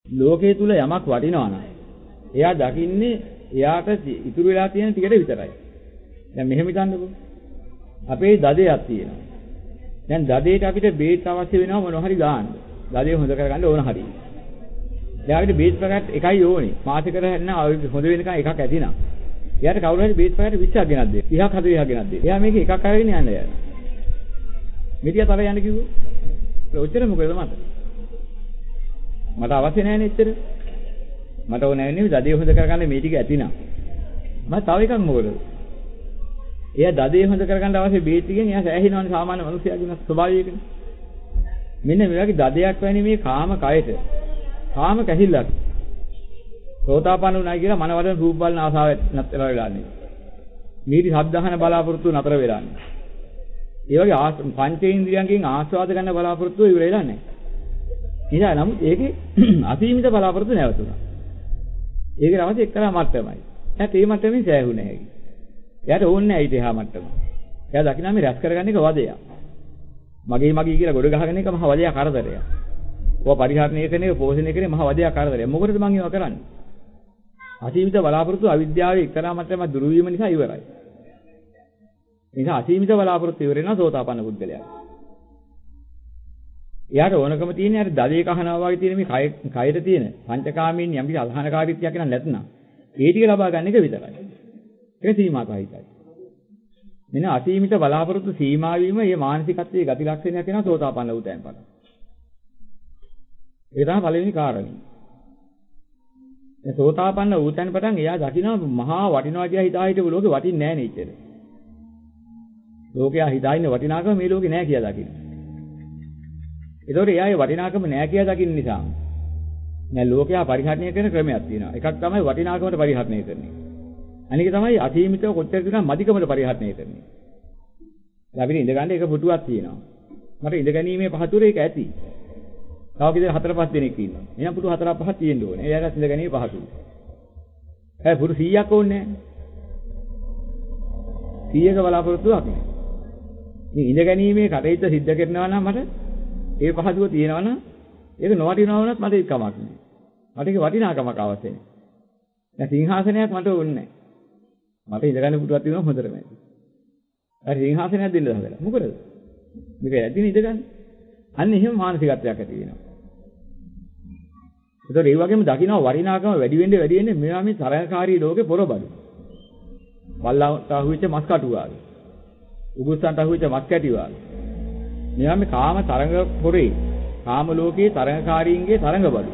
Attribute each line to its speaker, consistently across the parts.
Speaker 1: ලෝකයේ තුල යමක් වටිනවා නම් එයා දකින්නේ එයාට ඉතුරු වෙලා තියෙන ටිකට විතරයි. දැන් මෙහෙම හිතන්නකෝ. අපේ දදයක් තියෙනවා. දැන් දදේට අපිට බේත් අවශ්‍ය වෙනවා මොනවා හරි ගන්න. දදේ හොඳ කරගන්න ඕන හරියි. දැන් අපිට බේත් පැකට් එකයි ඕනේ. මාසෙකට හරිනම් හොඳ වෙනකන් එකක් ඇතිනම්. එයාට කවුරු හරි බේත් පැකට් 20ක් ගෙනත් දෙන්න. 30ක් 40ක් ගෙනත් දෙන්න. එයා මේක එකක් අරගෙන යන්න යනවා. මෙතිය තව යන්න කිව්වොත්. ඔච්චර මොකද මට? මට අවශ්‍ය නැහැ නේ එච්චර. මට ඕනේ නැහැ දදේ හොඳ කරගන්න මේ ටික ඇතිනම්. මම තව එකක් මොකද? එයා දදේ හොඳ කරගන්න අවශ්‍ය බේත් ටිකෙන් එයා සෑහෙනවනේ සාමාන්‍ය මිනිස්සයාගේ ස්වභාවයකින්. මෙන්න මේ වගේ දදයක් වැනි මේ කාම කයට කාම කැහිල්ලක් සෝතාපන්න වුණා කියලා මනවදන රූප බලන ආසාව නතර වෙලා නේ. මේටි ශබ්දහන බලාපොරොත්තු නතර වෙලා නේ. ඒ වගේ පංචේන්ද්‍රියයන්ගෙන් ආස්වාද ගන්න බලාපොරොත්තු ඉවර වෙලා නැහැ. ඉතින් නමුත් ඒකේ අසීමිත බලාපොරොත්තු නැවතුණා. ඒකේ අවශ්‍ය එක්තරා මට්ටමයි. එයාට ඒ මට්ටමින් සෑහුනේ නැහැ. එයාට ඕනේ නැහැ ඊට එහා මට්ටම. එයා දකිනා මේ රැස් කරගන්න එක වදයක්. මගේ කියලා ගොඩ ගහගෙන එක මහ වදයක් කරදරයක්. ඔය පරිහරණය කරන එක පෝෂණය කරන මහ වදයක් කරදරයක්. මොකටද මං ඒවා කරන්නේ? අසීමිත බලාපොරොත්තු අවිද්‍යාවේ එක්තරා මට්ටමක් දුරු වීම නිසා ඉවරයි. ඒ නිසා අසීමිත බලාපොරොත්තු ඉවර වෙනවා සෝතාපන්න පුද්ගලයා. එයාට ඕනකම තියෙන්නේ අර දලේ කහනවා වගේ තියෙන මේ කයට තියෙන පංචකාමීන් යම් කිසි අසහනකාරීත්වයක් නෑ නැත්නම් ඒ ටික ලබා ගන්න එක විතරයි. ඒක සීමාකාරීයි. මෙන්න අසීමිත බලාපොරොත්තු සීමා වීම මේ මානසිකත්වයේ ගති ලක්ෂණයක් වෙනවා සෝතාපන්න වූ තැන් පටන්. ඒ තමයි පළවෙනි කාරණේ. මේ සෝතාපන්න වූ තැන් පටන් එයා දකිනවා මහා වටිනවා කියලා හිතා හිටපු ලෝකෙ වටින්නේ නෑ නේ ඉතින්. ලෝකයා හිතා ඉන්න වටිනාකම මේ ලෝකේ නෑ කියලා දකිනවා. ඒතකොට එයාගේ වටිනාකම නෑ කියලා දකින්න නිසා නෑ ලෝකයා පරිහරණය කරන ක්‍රමයක් තියෙනවා. එකක් තමයි වටිනාකමට පරිහරණය කරන්නේ. අනික තමයි අසීමිතව කොච්චර දුරට මදිකමට පරිහරණය කරන්නේ. අපිට ඉඳ ගන්න එක පුටුවක් තියෙනවා. මට ඉඳ ගැනීමේ පහතුර ඒක ඇති. තව කිදේ 4-5 දෙනෙක් ඉන්නවා. එහෙනම් පුටු 4-5ක් තියෙන්න ඕනේ. එයාට ඉඳ ගැනීම පහසුයි. පුටු 100ක් ඕනේ නෑ. 100ක බලාපොරොත්තුවක් නෑ. මේ ඉඳ ගැනීමේ කටයුත්ත සිද්ධ කරනවා නම් මට ඒ පහසුව තියෙනවා නම් ඒක නොවටිනවා වුණත් මට ඒක කමක් නෑ. මට ඒක වටිනාකමක් අවශ්‍ය නෑ. දැන් සිංහාසනයක් මට ඕනේ නෑ. මට ඉඳ ගන්න පුටුවක් තියෙනවා හොඳටම ඇති. අර සිංහාසනයක් දෙන්න හදලා. මොකද? මේක ඇදින ඉඳ ගන්න. අන්න එහෙම මානසිකත්වයක් ඇති වෙනවා. ඒතකොට ඒ වගේම දකින්න වරිණාකම වැඩි වෙන්නේ මේවා මේ තරංකාරී ලෝකේ පොරබඩු. වල්ලාට අහුවෙච්ච මස් කටු වාගේ. උගුස්සන්ට අහුවෙච්ච මස් කැටි වාගේ. මේවා මේ කාම තරංග පොරේ. කාම ලෝකයේ තරංකාරීන්ගේ තරංග බඩු.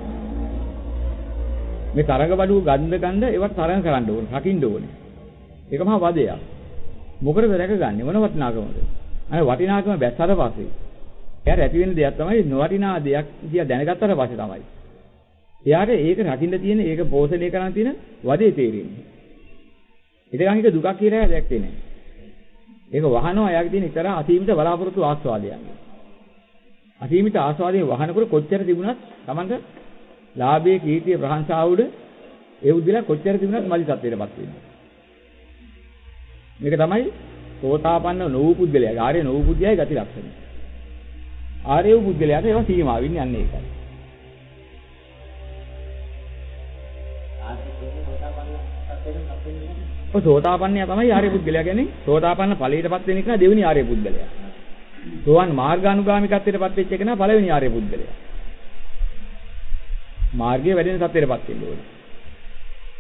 Speaker 1: මේ තරංග බඩු ගන්න ඒවට තරංග කරන්න ඕනේ, රකින්න ඕනේ. ඒක මහා වදයක්. මොකටද රැකගන්නේ? මොන වටිනාකමද? අනේ වටිනාකම බැස්සට පස්සේ එයාට ඇති වෙන දෙයක් තමයි නොවටිනා දෙයක් කියලා දැනගත්තට පස්සේ තමයි. එයාට ඒක රකින්න තියෙන ඒක පෝෂණය කරන්න තියෙන වදේ තේරෙන්නේ. ඊටගන් එක දුකක් කියලා දැක්කේ නැහැ. ඒක වහනවා එයාගේ තියෙන ඉතර අසීමිත බලාපොරොත්තු ආස්වාදයන්. අසීමිත ආස්වාදයේ වහනකොට කොච්චර තිබුණත් Tamanට ලාභයේ කීර්තිය ප්‍රශංසාව උඩ ඒ උද්දලා කොච්චර තිබුණත් මදි තත්ත්වයටපත් වෙනවා. මේක තමයි සෝතාපන්න නොවූ පුද්ගලයාගේ ආර්ය නොවූ පුද්ගලයාගේ ගති ලක්ෂණ. ආර්ය වූ පුද්ගලයාට ඒවා සීමා වෙන්නේ යන්නේ ඒකයි. ඔය සෝතාපන්නයා තමයි ආර්ය පුද්ගලයා කියන්නේ. සෝතාපන්න ඵලයටපත් වෙන එක දෙවෙනි ආර්ය පුද්ගලයා. සෝවන් මාර්ගානුගාමිකත්වයටපත් වෙච්ච එක නා පළවෙනි ආර්ය පුද්ගලයා. මාර්ගයේ වැඩෙන සත්‍යයටපත් වෙන්න ඕනේ.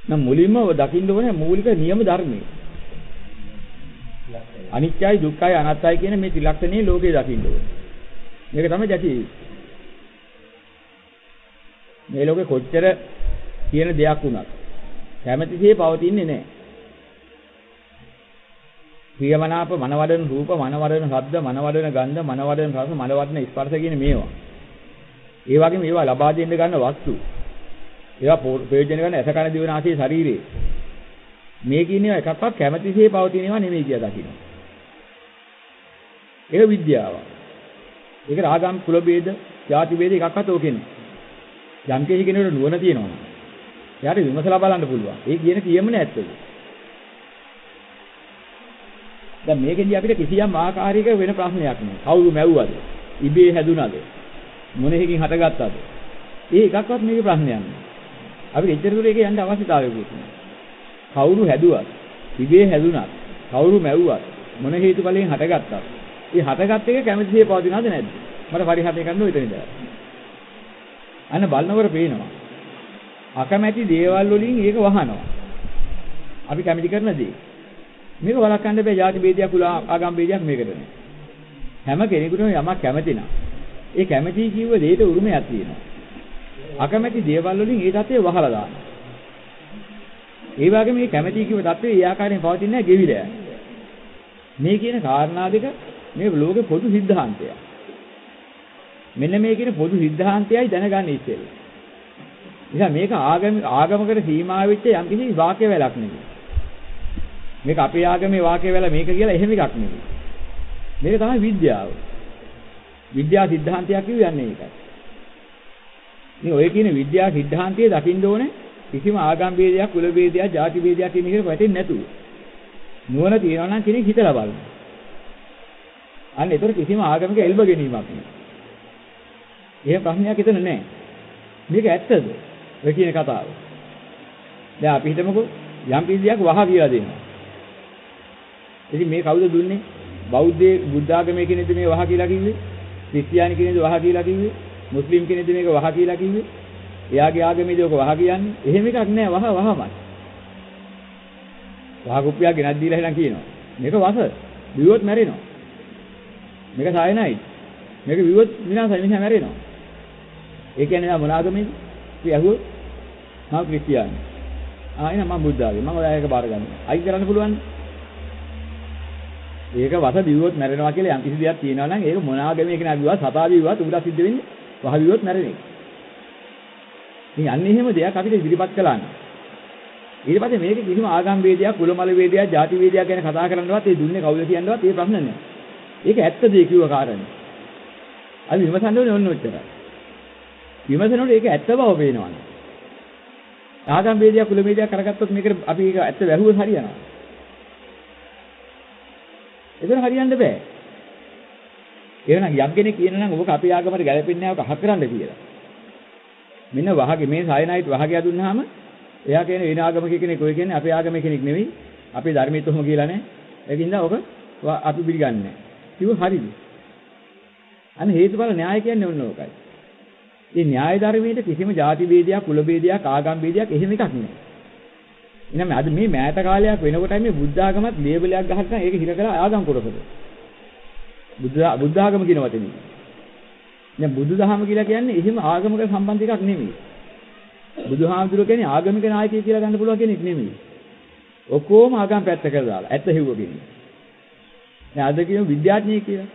Speaker 1: නම් මුලින්ම දකින්න ඕනේ මූලික නියම ධර්මයේ. අනිත්‍යයි දුක්ඛයි අනාත්තයි කියන මේ ත්‍රිලක්ෂණයේ ලෝකේ දකින්න ඕනේ. මේක තමයි දැකිය යුත්තේ. මේ ලෝකේ කොච්චර කියන දෙයක් වුණත් කැමැතිසේ පවතින්නේ නැහැ. ප්‍රියමනාප මනවඩන රූප මනවඩන ශබ්ද මනවඩන ගන්ධ මනවඩන රස මනවඩන ස්පර්ශ කියන මේවා. ඒ වගේම ඒවා ලබා දෙන්න ගන්න වස්තු. ඒවා ප්‍රයෝජන ගන්න ඇස කන දිව නාසය ශරීරය. මේ කියන ඒවා එකක්වත් කැමැතිසේ පවතින ඒවා නෙමෙයි කියලා දකින්න. ඒක විද්‍යාව. ඒක රාගම් කුල ભેද, ಜಾති ભેද එකක්වත් ඕකේ නෑ. යම් කෙනෙකුට නුවණ තියෙනවා. එයාට විමසලා බලන්න පුළුවන්. ඒ කියන කියමනේ ඇත්තද? දැන් මේකෙන්දී අපිට කිසියම් ආකාරයක වෙන ප්‍රශ්නයක් නෑ. කවුරු මැව්වද? ඉබේ හැදුනද? මොන එකකින් හටගත්තද? ඒ එකක්වත් මේකේ ප්‍රශ්නයක් නෑ. අපිට එච්චර දුර එකේ යන්න අවශ්‍යතාවයකුත් නෑ. කවුරු හැදුවත්, ඉබේ හැදුනත්, කවුරු මැව්වත්, මොන හේතුඵලයෙන් හටගත්තත්, ඒ හටගත් එක කැමැතිසේ පවතිනවද නැද්ද? මට පරිහරණය කරන්න ඔය එතනද. අන්න බලනකොට පේනවා. අකමැති දේවල් වලින් ඒක වහනවා. අපි කැමති කරන දේ. මේක වළක්වන්න බෑ ಜಾති ભેදයක් කුල ආගම් ભેදයක් මේකට නෑ. හැම කෙනෙකුටම යමක් කැමති නම් ඒ කැමැති කිව්ව දෙයට උරුමයක් තියෙනවා. අකමැති දේවල් වලින් ඒ தත්ත්වය වහලා දානවා. ඒ වගේම මේ කැමැති කිව්ව தත්ත්වය ඒ ආකාරයෙන් පවතින්නේ නැහැ ගෙවිලා යනවා. මේ කියන කාරණා දෙක මේ ලෝකේ පොදු સિદ્ધාන්තයක්. මෙන්න මේ කියන පොදු સિદ્ધාන්තයයි දැනගන්න ඉස්සෙල්ලා. ඉතින් මේක ආගමකට සීමා වෙච්ච යම් කිසි වාක්‍ය වලක් නෙමෙයි. මේක අපේ ආගමේ වාක්‍ය වල මේක කියලා එහෙම එකක් නෙමෙයි. මේක තමයි විද්‍යාව. විද්‍යා સિદ્ધාන්තයක් කියන්නේ ඒකයි. මේ ඔය කියන විද්‍යා સિદ્ધාන්තය දකින්න ඕනේ කිසිම ආගම් ભેදයක්, කුල ભેදයක්, ಜಾති ભેදයක් කියන එකට වැටෙන්නේ නැතුව. නුවණ තියනවා නම් කෙනෙක් හිතලා බලන්න. අන්න ඒතර කිසිම ආගමක එල්බ ගැනීමක් නෑ. එහෙම ප්‍රශ්නයක් එතන නෑ. මේක ඇත්තද? ඔය කියන කතාව. දැන් අපි හිතමුකෝ යම් කිසියක් වහ කියලා දෙනවා. ඉතින් මේ කවුද දුන්නේ? බෞද්ධ බුද්ධ ආගමේ කෙනෙක්ද මේ වහ කියලා කිව්වේ? ක්‍රිස්තියානි කෙනෙක්ද වහ කියලා කිව්වේ? මුස්ලිම් කෙනෙක්ද මේක වහ කියලා කිව්වේ? එයාගේ ආගමේදී ඔක වහ කියන්නේ? එහෙම එකක් නෑ වහමයි. වහ කුප්පියක් ගෙනත් දීලා එහෙනම් කියනවා. මේක වස. බිව්වොත් මැරෙනවා. මේක සායනයි. මේක බිව්වොත් විනාශයි මිනිහා මැරෙනවා. ඒ කියන්නේ මොන ආගමේද? අපි අහුවොත් මම ක්‍රිස්තියානි. එහෙනම් මම බුද්ධ ආගම. මම ඔයා එක බාර ගන්නවා. අයි කරන්න පුළුවන්. ඒක වස බිව්වොත් මැරෙනවා කියලා යම් කිසි දෙයක් තියෙනවා නම් ඒක මොන ආගමේ කෙනා බිව්වත් සතා බිව්වත් උඹට සිද්ධ වෙන්නේ වහ බිව්වොත් මැරෙන එක. ඉතින් අන්නේ එහෙම දෙයක් අපිට ඉදිරිපත් කළා නම් ඊට පස්සේ මේක කිසිම ආගම් ભેදයක්, කුලමල ભેදයක්, ಜಾති ભેදයක් ගැන කතා කරන්නවත් ඒ දුන්නේ කවුද කියනවත් ඒ ප්‍රශ්න නැහැ. ඒක ඇත්ත දෙය කිව්ව කාරණේ. අපි විමසන්න ඕනේ ඔන්න ඔච්චරයි. විමසනකොට ඒක ඇත්ත බව පේනවනේ. ආගම් ભેදයක්, කුල ભેදයක් කරගත්තොත් මේක අපි ඒක ඇත්ත වැහුවොත් හරියනවා. එතන හරියන්න බෑ. එහෙනම් යම් කෙනෙක් කියනනම් ඔබ අපේ ආගමට ගැලපෙන්නේ නැහැ ඔක අහ කරන්න කියලා. මෙන්න වහගේ මේ සයනයිට් වහගේ දුන්නාම එයා කියන වෙන ආගමක කෙනෙක් ඔය කියන්නේ අපේ ආගමේ කෙනෙක් නෙවෙයි. අපේ ධර්මයේ තොහම කියලා නැහැ. ඒකින්ද ඔක අපි පිළිගන්නේ නැහැ. කිව්ව හරිද? අන්න හේතුඵල න්‍යාය කියන්නේ ඔන්න ඕකයි. මේ න්‍යාය ධර්මයේ කිසිම ಜಾති ભેදයක්, කුල ભેදයක්, ආගම් ભેදයක් එහෙම එකක් නැහැ. එහෙනම් අද මේ මෑත කාලයක් වෙනකොටයි මේ බුද්ධ ආගමත් ලේබලයක් ගහලා ඒක හිර කරලා ආගම් කොටසද. බුද්ධ ආගම කියන වචනේ. දැන් බුදුදහම කියලා කියන්නේ එහෙම ආගමක සම්බන්ධ එකක් නෙමෙයි. බුදුහාමුදුරුවෝ කියන්නේ ආගමික නායකයෙක් කියලා ගන්න පුළුවන් කෙනෙක් නෙමෙයි. ඔක්කොම ආගම් පැත්තකට දාලා ඇත්ත හිව්ව කෙනෙක්. දැන් අද කියන විද්‍යාඥයෙක් කියලා.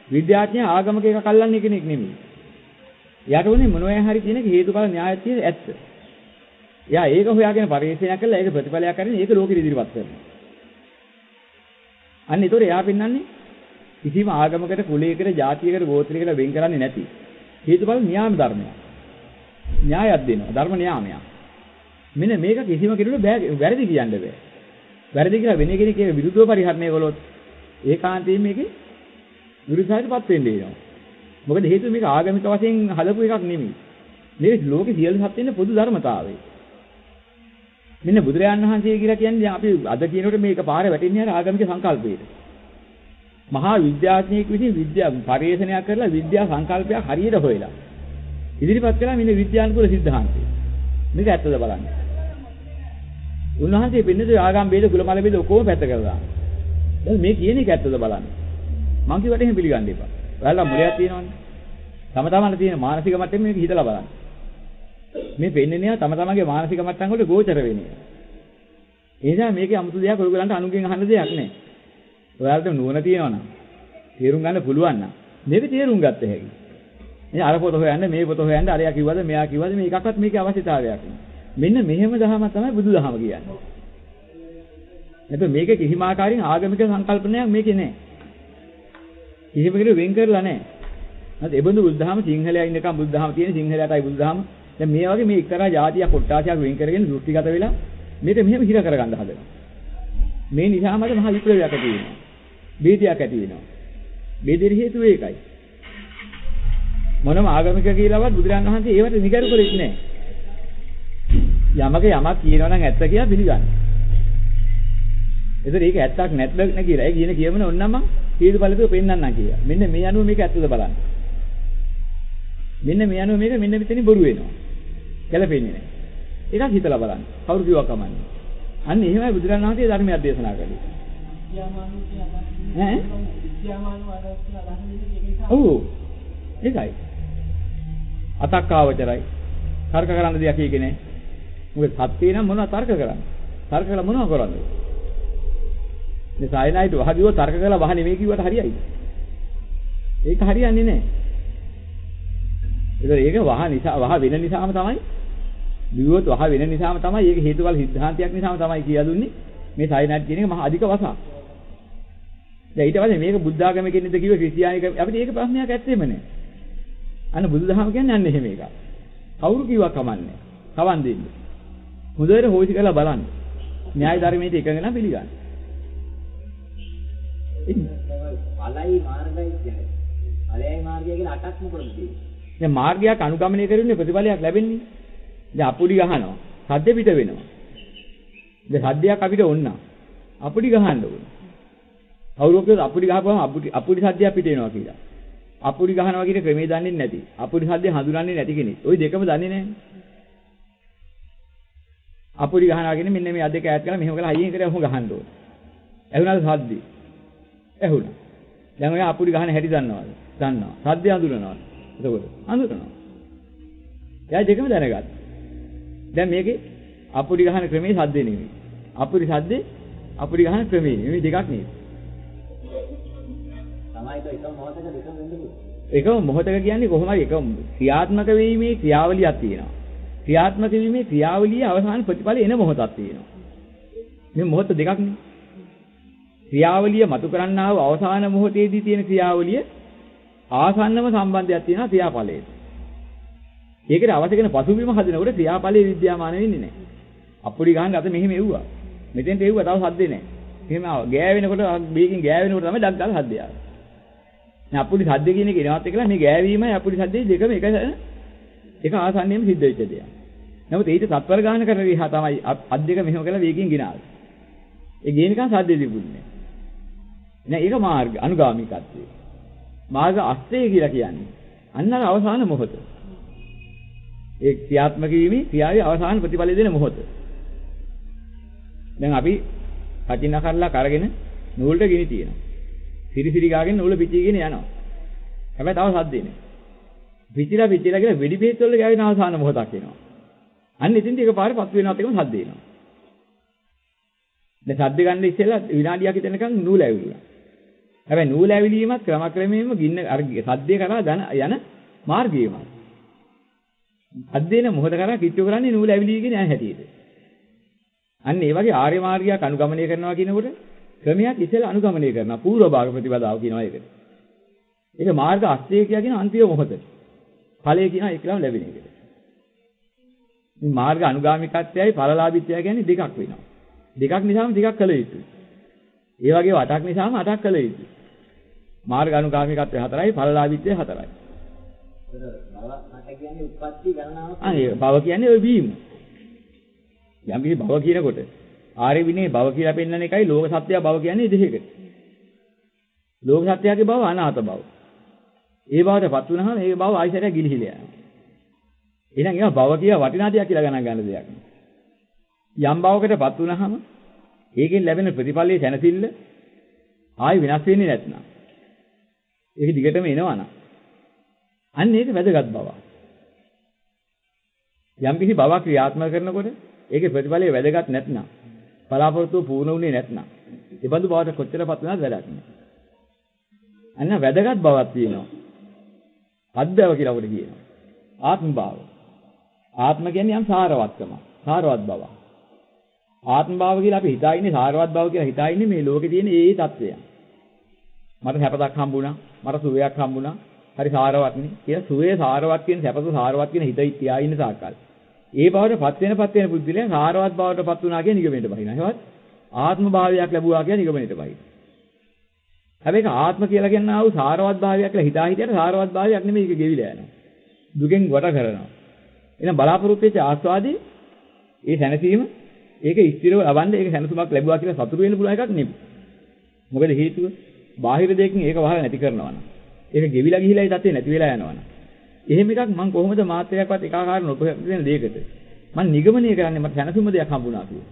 Speaker 1: විද්‍යාඥයා ආගමක එකක් අල්ලන්නේ කෙනෙක් නෙමෙයි. යාට උනේ මොනවා හරි කියන හේතුඵල න්‍යායක් තියෙන ඇත්ත. එයා ඒක හොයාගෙන පරිශ්‍රණයක් කළා ඒක ප්‍රතිඵලයක් කරගෙන ඒක ලෝකෙට ඉදිරිපත් කරනවා. අන්න ඒතොර එයා පෙන්වන්නේ කිසිම ආගමකට, කුලයකට, ජාතියකට, ගෝත්‍රයකට වෙන් කරන්නේ නැති හේතුඵල න්‍යාම ධර්මයක්. න්‍යායක් දෙනවා. ධර්ම න්‍යාමයක්. මෙන්න මේක කිසිම කෙනෙකුට වැරදි කියන්න බෑ. වැරදි කියලා වෙන කෙනෙක් ඒක විරුද්ධව පරිහරණය කළොත් ඒකාන්තයෙන් මේකේ විරුද්ධතාවයටපත් වෙන්නේ වෙනවා. මොකද හේතුව මේක ආගමික වශයෙන් හදපු එකක් නෙමෙයි. මේක ලෝකේ සියලු සත්ත්වෙන්න පොදු ධර්මතාවය. මෙන්න බුදුරජාණන් වහන්සේ කියලා කියන්නේ අපි අද කියනකොට මේක පාරේ වැටෙන්නේ අර ආගමික සංකල්පයට. මහා විද්‍යාඥයෙක් විසින් විද්‍යා පරිශ්‍රණයක් කරලා විද්‍යා සංකල්පයක් හරියට හොයලා ඉදිරිපත් කළා මෙන්න විද්‍යානුකූල સિદ્ધාන්තය. මේක ඇත්තද බලන්න. උන්වහන්සේ පින්නද ආගම් ભેද, කුලමල ભેද ඔක්කොම පැත්ත කරලා. දැන් මේ කියන එක ඇත්තද බලන්න. මං කිව්වට එහෙම පිළිගන්න එපා. ඔයාලා මුලයක් තියෙනවනේ. තම තමන්ට තියෙන මානසික මට්ටමේ මේක හිතලා බලන්න. මේ පෙන්නන්නේ තම තමන්ගේ මානසික මට්ටම් වලට ගෝචර වෙන්නේ. ඒ නිසා මේකේ 아무තු දෙයක් ඔයගලන්ට අනුගෙන් අහන්න දෙයක් නැහැ. ඔයාලට නුවණ තියෙනවා නම් තේරුම් ගන්න පුළුවන් නම් මේක තේරුම් ගත්ත හැකියි. මේ අර පොත හොයන්න, මේ පොත හොයන්න, අරයා කිව්වද, මෙයා කිව්වද මේ එකක්වත් මේකේ අවශ්‍යතාවයක් නෑ. මෙන්න මෙහෙම දහම තමයි බුදුදහම කියන්නේ. එතකොට මේක කිසිම ආකාරයෙන් ආගමික සංකල්පනයක් මේකේ නෑ. කිසිම කෙනෙක් වෙන් කරලා නෑ. හරි ඒ බඳු බුදුදහම සිංහලයා ඉන්නකම් බුදුදහම තියෙන සිංහලයාටයි බුදුදහම. දැන් මේ වගේ මේ එක්තරා ජාතියක් කොට්ටාසයක් වෙන් කරගෙන දෘෂ්ටිගත වෙලා මේක මෙහෙම හිර කරගන්න හදනවා. මේ නිසාම අද මහා විප්ලවයක් ඇති වෙනවා. බේදයක් ඇති වෙනවා. බේදෙර හේතුව ඒකයි. මොනම ආගමික කියලාවත් බුදුරජාණන් වහන්සේ ඒවට නිගරු කරෙත් නැහැ. යමක යමක් කියනවා නම් ඇත්ත කියලා පිළිගන්න. ඒතර ඒක ඇත්තක් නැත්ද නේ කියලා. ඒ කියන කියමන ඕනනම් මම හේතුඵලතුව පෙන්නන්නම් කියලා. මෙන්න මේ අනුව මේක ඇත්තද බලන්න. මෙන්න මේ අනුව මේක මෙන්න මෙතනින් බොරු වෙනවා. ගැලපෙන්නේ නැහැ. ඒකත් හිතලා බලන්න. කවුරු කිව්වා කමන්නේ. අන්න එහෙමයි බුදුරජාණන් වහන්සේ ධර්මයක් දේශනා කළේ. ඈ? ඔව්. ඒකයි. අතක්කාවචරයි. තර්ක කරන්න දෙයක් කියේ නැහැ. මොකද සත්‍ය නම් මොනවද තර්ක කරන්නේ? තර්ක කළා මොනව කරන්නේ? මේ සායනයිට වහදිව තර්ක කළා වහ නෙමෙයි කිව්වට හරියයි. ඒක හරියන්නේ නැහැ. ඒක වහ නිසා වහ වෙන නිසාම තමයි දිවුවොත් වහ වෙන නිසාම තමයි ඒක හේතුඵල සිද්ධාන්තයක් නිසාම තමයි කියලා දුන්නේ මේ සායනයිට කියන එක මහා අධික වසක්. දැන් ඊට පස්සේ මේක බුද්ධ ආගමේ කෙනෙක්ද කිව්ව ක්‍රිස්තියානික අපිට ඒක ප්‍රශ්නයක් ඇත්තෙම නැහැ. අන්න බුදුදහම කියන්නේ අන්න එහෙම එකක්. කවුරු කිව්වා කමන්නේ. කවන් දෙන්නේ. හොඳට හොයසි කරලා බලන්න. න්‍යාය ධර්මයේ එකඟ නම් පිළිගන්න.
Speaker 2: ඵලයි මාර්ගයි කියන්නේ. ඵලයි මාර්ගය කියලා අටක් මොකද තියෙන්නේ?
Speaker 1: දැන් මාර්ගයක් අනුගමනය කරුනේ ප්‍රතිඵලයක් ලැබෙන්නේ. දැන් අපුඩි ගහනවා. සද්ද පිට වෙනවා. දැන් සද්දයක් අපිට ඕන නම් අපුඩි ගහන්න ඕන. කවුරුත් කියනවා අපුඩි ගහපුවම අපුඩි සද්දයක් පිට වෙනවා කියලා. අපුඩි ගහනවා කියන ක්‍රමේ දන්නේ නැති. අපුඩි සද්දේ හඳුනන්නේ නැති කෙනෙක්. ওই දෙකම දන්නේ නැහැ. අපුඩි ගහනවා කියන්නේ මෙන්න මේ අදක ඈත් කරලා මෙහෙම කරලා හයියෙන් කරලා ඔහොම ගහන්න ඕන. ඇහුණාද සද්දේ? ඇහුණා. දැන් ඔය අපුඩි ගහන හැටි දන්නවද? දන්නවා. සද්දේ හඳුනනවද? එතකොට හඳුනනවා. එයා දෙකම දැනගත්තා. දැන් මේකේ අපුඩි ගහන ක්‍රමේ සද්දේ නෙමෙයි. අපුඩි සද්දේ අපුඩි ගහන ක්‍රමේ නෙමෙයි දෙකක් නෙමෙයි.
Speaker 2: තමයි ඒක එකම මොහොතක දෙකම වෙන්නේ.
Speaker 1: එකම මොහොතක කියන්නේ කොහොමද එක ක්‍රියාත්මක වීමේ ක්‍රියාවලියක් තියෙනවා. ක්‍රියාත්මක වීමේ ක්‍රියාවලියේ අවසාන ප්‍රතිඵලය එන මොහොතක් තියෙනවා. මේ මොහොත දෙකක් නේ. ක්‍රියාවලිය මතු කරන්නා වූ අවසාන මොහොතේදී තියෙන ක්‍රියාවලිය ආසන්නම සම්බන්ධයක් තියෙනවා ක්‍රියාඵලයට. ඒකට අවශ්‍ය කරන පසුබිම හදනකොට ක්‍රියාඵලයේ විද්‍යාමාන වෙන්නේ නැහැ. අපුඩි ගහන්න අත මෙහෙම එව්වා. මෙතෙන්ට එව්වා තව සද්දේ නැහැ. එහෙම ගෑවෙනකොට මේකෙන් ගෑවෙනකොට තමයි ඩක් ගාලා සද්දය ආවේ. දැන් අපුඩි සද්ද කියන එක එනවත් එක්කලා මේ ගෑවීමයි අපුඩි සද්දේ දෙකම එක ආසන්නයෙම සිද්ධ වෙච්ච දෙයක්. නමුත් ඊට තත්පර ගාන කරන විහා තමයි අත් දෙක මෙහෙම කරලා වේගයෙන් ගෙනාවේ. ඒ ගේනිකන් සද්දේ තිබුණේ නැහැ. ඒක මාර්ග අනුගාමිකත්වය. මාර්ග අස්තේ කියලා කියන්නේ අන්න අර අවසාන මොහොත. ඒ ක්‍රියාත්මක වීමේ ක්‍රියාවේ අවසාන ප්‍රතිඵලය දෙන මොහොත. දැන් අපි කටින් අකරලා කරගෙන නූලට ගිනි තියෙනවා. සිරිසිරි ගාගෙන නූල පිටිගෙන යනවා. හැබැයි තව සද්දේ නැහැ. පිටිලා කියලා වෙඩි බෙහෙත් වල ගෑවෙන අවසාන මොහොතක් එනවා. අන්න ඉතින් එකපාරේ පස් වෙනවත් එකම සද්ද එනවා. දැන් සද්ද ගන්න ඉස්සෙල්ලා විනාඩියක් හිටනකන් නූල ඇවිලුණා. හැබැයි නූල ඇවිලීමත් ක්‍රමක්‍රමයෙන්ම ගින්න අර සද්දේ කරා යන මාර්ගයමයි. අද්දේන මොහොත කරා කිට්ටු කරන්නේ නූල ඇවිලීගෙන යන හැටියට. අන්න ඒ වගේ ආර්ය මාර්ගයක් අනුගමනය කරනවා කියනකොට ක්‍රමයක් ඉස්සෙල්ලා අනුගමනය කරනවා. පූර්ව භාග ප්‍රතිපදාව කියනවා ඒකට. ඒක මාර්ග අස්තය කියන අන්තිම මොහොත. ඵලය කියන එකලම ලැබෙන එකට. මේ මාර්ග අනුගාමිකත්වයයි ඵලලාභීත්වය කියන්නේ දෙකක් වෙනවා. දෙකක් නිසාම දෙකක් කළ යුතුයි. ඒ වගේ අටක් නිසාම අටක් කළ යුතුයි. මාර්ග අනුගාමිකත්වය 4යි ඵලලාභීත්වය 4යි.
Speaker 2: භව මට කියන්නේ උප්පත්ති ගණනාව.
Speaker 1: අනේ භව කියන්නේ ඔය වීම. යම් කිසි භව කියනකොට ආර්ය විනේ භව කියලා පෙන්නන එකයි ලෝක සත්‍යය භව කියන්නේ දෙකකට. ලෝක සත්‍යයේ භව අනාත භව. ඒ භවයටපත් වුණාම ඒ භව ආයිසරය ගිලිහිලා යනවා. එහෙනම් ඒවා භව කියලා වටිනා දෙයක් කියලා ගණන් ගන්න දෙයක් නෙවෙයි. යම් භවයකටපත් වුණාම ඒකෙන් ලැබෙන ප්‍රතිඵලයේ සැනසෙල්ල ආයි වෙනස් වෙන්නේ නැත්නම් ඒක දිගටම එනවනම් අන්න ඒක වැදගත් බවක්. යම් කිසි භවයක් ක්‍රියාත්මක කරනකොට ඒකේ ප්‍රතිඵලයේ වැදගත් නැත්නම් බලාපොරොත්තු පූර්ණ වුණේ නැත්නම් ඒ බඳු බවට කොච්චරපත් වෙනවද වැඩක් නෑ. අන්න වැදගත් බවක් තියෙනවා. අද්භව කියලා උඩ කියනවා. ආත්ම භාව. ආත්ම කියන්නේ යම් සාරවත්කම. සාරවත් බව. ආත්ම භාව කියලා අපි හිතා ඉන්නේ සාරවත් බව කියලා හිතා ඉන්නේ මේ ලෝකේ තියෙන ඒ தත්වයන්. මට සැපතක් හම්බුණා, මට සුවයක් හම්බුණා, හරි සාරවත්නේ කියලා සුවේ සාරවත් කියන සැපත සාරවත් කියන හිතයි තියා ඉන්න සාකල්. ඒ බවටපත් වෙන පුද්ගලයා සාරවත් බවටපත් වුණා කියන නිගමනයට බහිනවා. එහෙවත් ආත්ම භාවයක් ලැබුවා කියන නිගමනයට බහිනවා. හැබැයි ඒක ආත්ම කියලා කියන ආ වූ සාරවත් භාවයක් කියලා හිතා හිටියට සාරවත් භාවයක් නෙමෙයි ඒක ගෙවිලා යනවා. දුකෙන් වට කරනවා. එහෙනම් බලාපොරොත්තු වෙච්ච ආස්වාදී ඒ සැනසීම ඒක ස්ථිරව ලබන්න ඒක සැනසීමක් ලැබුවා කියලා සතුටු වෙන්න පුළුවන් එකක් නෙමෙයි. මොකද හේතුව බාහිර දෙයකින් ඒක වහලා නැති කරනවා නම් ඒක ගෙවිලා ගිහිලා ඒ තත්ත්වේ නැති වෙලා යනවා නම් එහෙම එකක් මම කොහොමද මාත්‍රයක්වත් එක ආකාර නොපෙනෙන දෙයකට මම නිගමනය කරන්නේ මට සැනසීම දෙයක් හම්බුණා කියලා.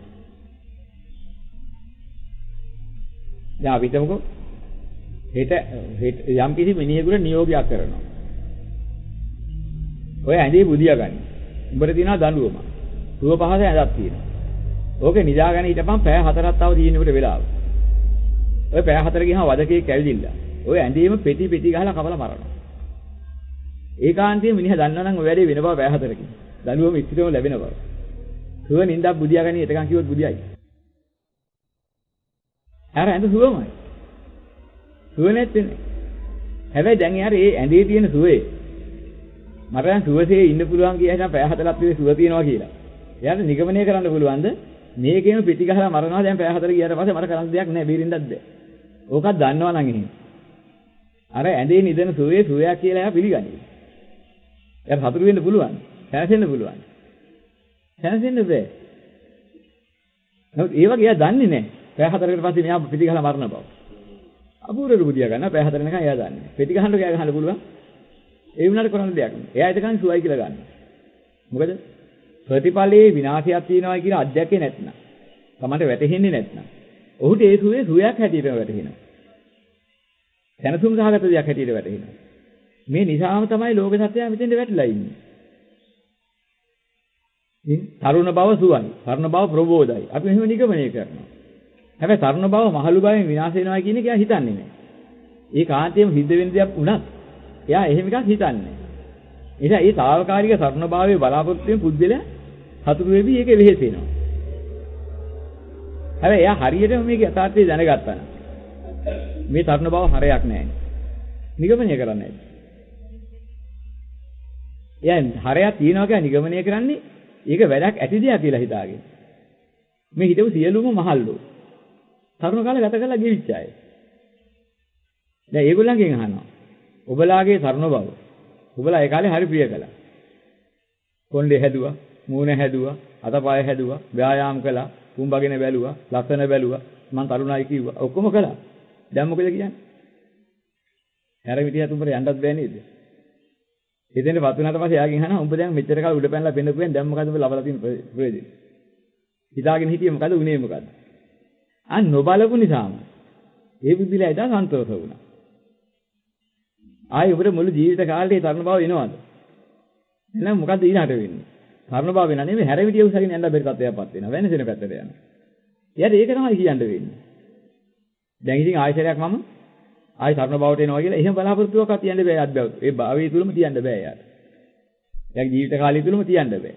Speaker 1: දැන් අපි හිතමුකෝ හෙට යම් කිසි මිනිහෙකුට නියෝගයක් කරනවා. ඔය ඇඳේ බුදියා ගන්න. උඹට තියෙනවා දඬුවම. රුව පහස ඇඳක් තියෙනවා. ඕකේ නිදාගෙන හිටපන් පැය 4ක් තව තියෙනකොට වෙලාව. ඔය පැය 4 ගියාම වදකේ කැවිදිලා. ඔය ඇඳේම පෙටි ගහලා කපලා මරනවා. ඒකාන්තයෙන් මිනිහා දන්නවා නම් ඔය වැඩේ වෙන බව පැය 4කින්. දඬුවම ඉස්තිරම ලැබෙන බව. සුව නින්දක් බුදියා ගන්න එතකන් කිව්වොත් බුදියයි. අර ඇඳ සුවමයි. සුව නැත්තේනේ. හැබැයි දැන් යාර ඒ ඇඳේ තියෙන සුවේ මට දැන් සුවසේ ඉන්න පුළුවන් කියලා පැය 4ක් විතර සුව තියනවා කියලා. එයාට නිගමනය කරන්න පුළුවන්ද මේකේම පිටි ගහලා මරනවා දැන් පැය 4 ගියාට පස්සේ මට කරන්න දෙයක් නැහැ බේරින්නත් බෑ. ඕකත් දන්නවා නම් එහෙම. අර ඇඳේ නිදන සුවේ සුවයක් කියලා එයා පිළිගන්නේ. එයා සතුටු වෙන්න පුළුවන්. සැනසෙන්න පුළුවන්. සැනසෙන්න බෑ. නමුත් ඒ වගේ එයා දන්නේ නැහැ. පැය 4කට පස්සේ මෙයා පිටි ගහලා මරන බව. අපූර්ව බුදියා ගන්න පැය 4 වෙනකන් එයා දන්නේ. පිටි ගහන්න කෑ ගහන්න පුළුවන්. ඒ වුණාට කරන්න දෙයක් නෑ. එයා එතකන් සුවයි කියලා ගන්න. මොකද ප්‍රතිපලයේ විනාශයක් තියෙනවා කියලා අධ්‍යක්ෂේ නැත්නම්. තමන්ට වැටහෙන්නේ නැත්නම්. ඔහුට ඒ සුවේ සුවයක් හැටියට වැටහෙනවා. සැනසුම් සහගත දෙයක් හැටියට වැටහෙනවා. මේ නිසාම තමයි ලෝක සත්‍යය මෙතෙන්ද වැටිලා ඉන්නේ. තරුණ බව සුවයි. තරුණ බව ප්‍රබෝධයි. අපි මෙහෙම නිගමනය කරනවා. හැබැයි තරුණ බව මහලු බවෙන් විනාශ වෙනවා කියන එක එයා හිතන්නේ නැහැ. ඒ කාන්තේම සිද්ධ වෙන දෙයක් වුණත් එයා එහෙම එකක් හිතන්නේ නැහැ. එනිසා මේ తాවකාලික තරුණ භාවයේ බලාපොරොත්තු වෙන පුද්ගලයා සතුටු වෙවි ඒකේ වෙහෙසෙනවා. හැබැයි එයා හරියටම මේක යථාර්ථය දැනගත්තා නම් මේ තරුණ බව හරයක් නැහැ. නිගමනය කරන්නේ නැහැ. එයා හරයක් තියනවා කියලා නිගමනය කරන්නේ ඒක වැඩක් ඇති දෙයක් කියලා හිතාගෙන. මේ හිතපු සියලුම මහල්ලෝ තරුණ කාලේ ගත කරලා ගෙවිච්ච අය. දැන් ඒගොල්ලන්ගෙන් අහනවා. ඔබලාගේ තරුණ බව. ඔබලා ඒ කාලේ හරි ප්‍රිය කළා. කොණ්ඩේ හැදුවා, මූණ හැදුවා, අතපය හැදුවා, ව්‍යායාම් කළා, කුඹගෙන බැලුවා, ලස්සන බැලුවා, මං තරුණයි කිව්වා. ඔක්කොම කළා. දැන් මොකද කියන්නේ? හැර විදියට උඹට යන්නත් බෑ නේද? එතෙන්ට වත් වුණාට පස්සේ එයාගෙන් අහනවා උඹ දැන් මෙච්චර කාල උඩ පැනලා පෙන්නපුවෙන් දැන් මොකද උඹ ලබලා තියෙන ප්‍රයෝජනේ? හිතාගෙන හිටියේ මොකද උනේ මොකද? අන්න නොබලපු නිසාම ඒ බුද්ධිලා එදා සන්තෝෂ වුණා. ආයේ උඹට මුළු ජීවිත කාලේ තරුණ බව එනවද? එහෙනම් මොකද්ද ඊළඟට වෙන්නේ? තරුණ බව වෙනා නෙමෙයි හැර විදිය උසගෙන යන්න බැරි තත්ත්වයක්පත් වෙනවා. වෙනසෙන පැත්තට යනවා. එයාට ඒක තමයි කියන්න වෙන්නේ. දැන් ඉතින් ආයතරයක් මම ආයි තරුණ බවට එනවා කියලා එහෙම බලාපොරොත්තුවක් තියන්න බෑ අද්භව. ඒ භාවයේ තුලම තියන්න බෑ යාට. එයාගේ ජීවිත කාලය තුලම තියන්න බෑ.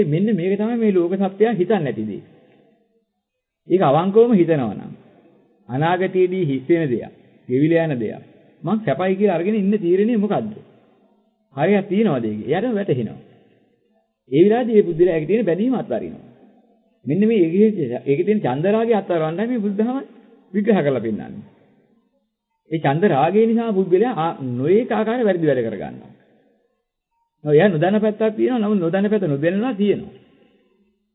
Speaker 1: මෙන්න මේක තමයි මේ ලෝක සත්‍යය හිතන්නේ නැති දේ. ඒක අවංකවම හිතනවා නම් අනාගතයේදී හිස් වෙන දෙයක්, ගෙවිලා යන දෙයක්. මං සැපයි කියලා අරගෙන ඉන්න තීරණය මොකද්ද? හරියක් තියනවාද ඒක? එයාටම වැටහෙනවා. ඒ විලාදී මේ බුද්ධිලාගේ තියෙන බැඳීම අත්හරිනවා. මෙන්න මේ ඒකේ තියෙන චන්දරාගය අත්හරවන්නයි මේ බුද්ධහම විග්‍රහ කරලා පෙන්නන්නේ. ඒ චන්දරාගය නිසා බුද්ධිලා නොඒක ආකාරයට වැඩි වැඩ කර ගන්නවා. නෝ එයා නොදන්න පැත්තක් තියෙනවා. නමුත් නොදන්න පැත්ත නොදැනනවා තියෙනවා.